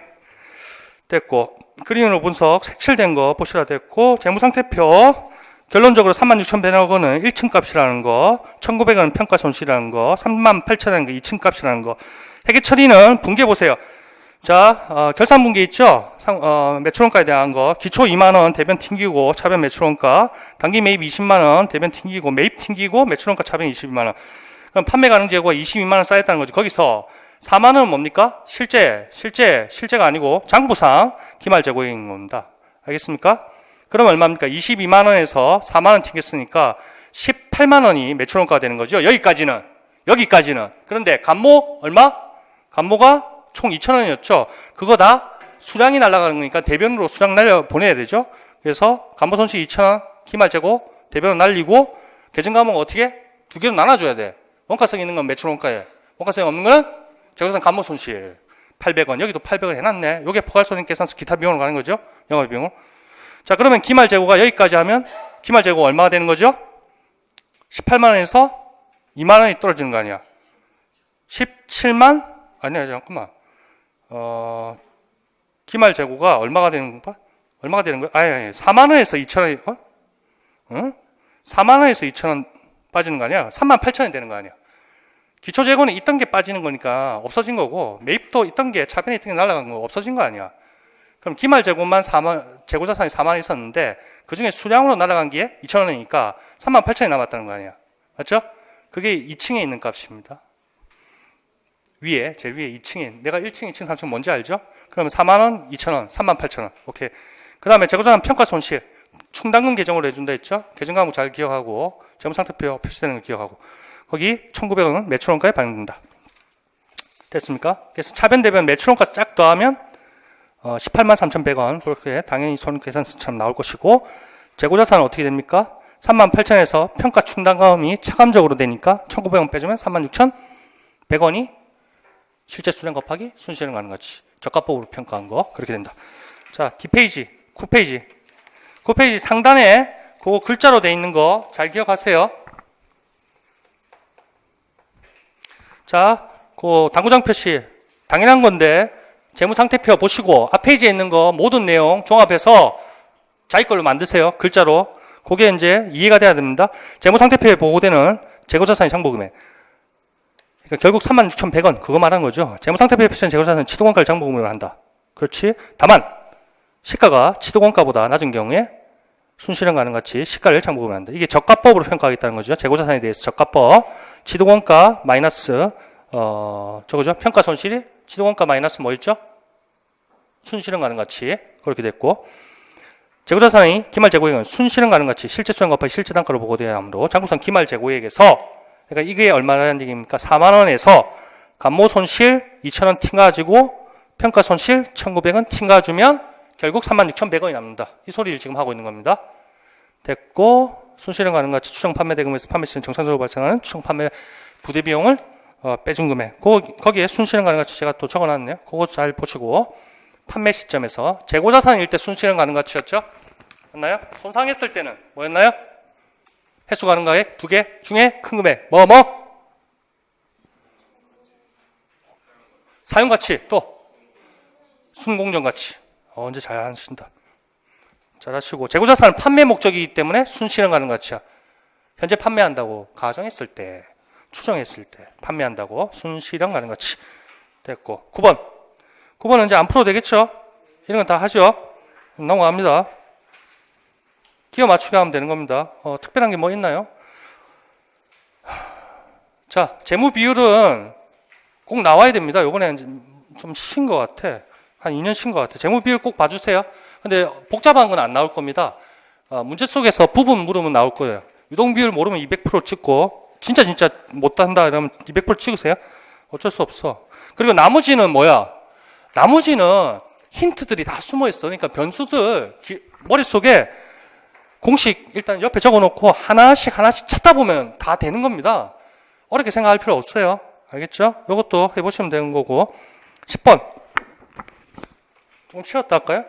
됐고, 그림으로 분석, 색칠된 거 보셔야 됐고, 재무상태표. 결론적으로 36,100원은 1층 값이라는 거, 1,900원은 평가 손실이라는 거, 38,000원은 2층 값이라는 거. 회계 처리는 분계 보세요. 자, 결산 분계 있죠? 매출원가에 대한 거. 기초 2만원 대변 튕기고 차변 매출원가. 단기 매입 20만원 대변 튕기고 매입 튕기고 매출원가 차변 22만원. 그럼 판매 가능 재고가 22만원 쌓였다는 거지. 거기서 4만원은 뭡니까? 실제가 아니고 장부상 기말 재고인 겁니다. 알겠습니까? 그럼 얼마입니까? 22만원에서 4만원 튕겼으니까 18만원이 매출원가가 되는 거죠. 여기까지는. 그런데 감모 얼마? 감모가 총 2,000원이었죠. 그거 다 수량이 날아가는 거니까 대변으로 수량 날려 보내야 되죠. 그래서 간부 손실 2,000원, 기말 재고, 대변으로 날리고, 계정 과목은 어떻게? 두 개로 나눠줘야 돼. 원가성 있는 건 매출 원가에, 원가성이 없는 거는 재고자산 간부 손실 800원. 여기도 800원 해놨네. 요게 포괄손익 계산서 기타 비용으로 가는 거죠. 영업 비용으로. 자, 그러면 기말 재고가 여기까지 하면 기말 재고 얼마가 되는 거죠? 18만 원에서 2만 원이 떨어지는 거 아니야. 17만? 아니야, 잠깐만. 기말 재고가 얼마가 되는 건가? 얼마가 되는 거야? 아니, 4만 원에서 2천 원이, 응? 4만 원에서 2천 원 빠지는 거 아니야? 3만 8천 원이 되는 거 아니야? 기초 재고는 있던 게 빠지는 거니까 없어진 거고, 매입도 있던 게, 차변에 있던 게 날아간 거 없어진 거 아니야? 그럼 기말 재고만 재고 자산이 4만 원 있었는데, 그 중에 수량으로 날아간 게 2천 원이니까 3만 8천 원이 남았다는 거 아니야? 맞죠? 그게 2층에 있는 값입니다. 위에, 제일 위에 2층에, 내가 1층, 2층, 3층 뭔지 알죠? 그러면 4만 원, 2천 원, 3만 8천 원. 오케이. 그 다음에 재고자산 평가 손실. 충당금 계정으로 해준다 했죠? 계정 과목 잘 기억하고, 재무상태표 표시되는 거 기억하고. 거기 1,900원은 매출원가에 반영된다. 됐습니까? 그래서 차변 대변 매출원가 쫙 더하면 18만 3,100원. 그렇게 당연히 손익계산서처럼 나올 것이고, 재고자산은 어떻게 됩니까? 3만 8천에서 평가 충당금이 차감적으로 되니까 1,900원 빼주면 36,100원이 실제 수량 곱하기 순실현 가는 거지. 저가법으로 평가한 거. 그렇게 된다. 자, 뒷페이지, 9페이지. 9페이지 상단에 그거 글자로 돼 있는 거 잘 기억하세요. 자, 그 당구장 표시 당연한 건데 재무상태표 보시고 앞 페이지에 있는 거 모든 내용 종합해서 자기 걸로 만드세요. 글자로. 그게 이제 이해가 돼야 됩니다. 재무상태표에 보고되는 재고자산의 장부금액. 그러니까 결국 36,100원 그거 말하는 거죠. 재무상태표에 표시된 재고자산은 취득원가를 장부금으로 한다. 그렇지. 다만 시가가 취득원가보다 낮은 경우에 순실현 가능 같이 시가를 장부금으로 한다. 이게 저가법으로 평가하겠다는 거죠. 재고자산에 대해서 저가법. 취득원가 마이너스 저거죠. 평가 손실이 취득원가 마이너스 뭐였죠? 순실현 가능 같이 그렇게 됐고, 재고자산의 기말 재고액은 순실현 가능 같이 실제 수량 곱하기 실제 단가로 보고되어야 하므로 장부상 기말 재고액에서, 그러니까 이게 얼마라는 얘기입니까? 4만 원에서 간모 손실 2,000원 튕가지고 평가 손실 1,900원 튕가주면 결국 36,100원이 남는다. 이 소리를 지금 하고 있는 겁니다. 됐고, 순실현 가능 같이 추정 판매 대금에서 판매 시는 정상적으로 발생하는 추정 판매 부대 비용을 빼준 금액. 거기에 순실현 가능 같이 제가 또 적어놨네요. 그거 잘 보시고, 판매 시점에서 재고자산일 때 순실현 가능 가치였죠? 맞나요? 손상했을 때는 뭐였나요? 횟수 가능 가액 2개 중에 큰 금액 뭐? 사용 가치 또 순공정 가치. 언제 잘 하신다. 잘하시고, 재고자산은 판매 목적이기 때문에 순실현 가능 가치야. 현재 판매한다고 가정했을 때, 추정했을 때 판매한다고 순실현 가능 가치 됐고, 9번은 이제 안 풀어도 되겠죠? 이런 건 다 하죠? 넘어갑니다. 기호 맞추게 하면 되는 겁니다. 특별한 게 뭐 있나요? 자, 재무 비율은 꼭 나와야 됩니다. 요번에 좀 쉰 것 같아. 한 2년 쉰 것 같아. 재무 비율 꼭 봐주세요. 근데 복잡한 건 안 나올 겁니다. 문제 속에서 부분 물으면 나올 거예요. 유동 비율 모르면 200% 찍고, 진짜 못한다 이러면 200% 찍으세요. 어쩔 수 없어. 그리고 나머지는 뭐야? 나머지는 힌트들이 다 숨어 있어. 그러니까 변수들 머릿속에 공식 일단 옆에 적어놓고 하나씩 찾다 보면 다 되는 겁니다. 어렵게 생각할 필요 없어요. 알겠죠? 이것도 해보시면 되는 거고. 10번. 좀 쉬었다 할까요?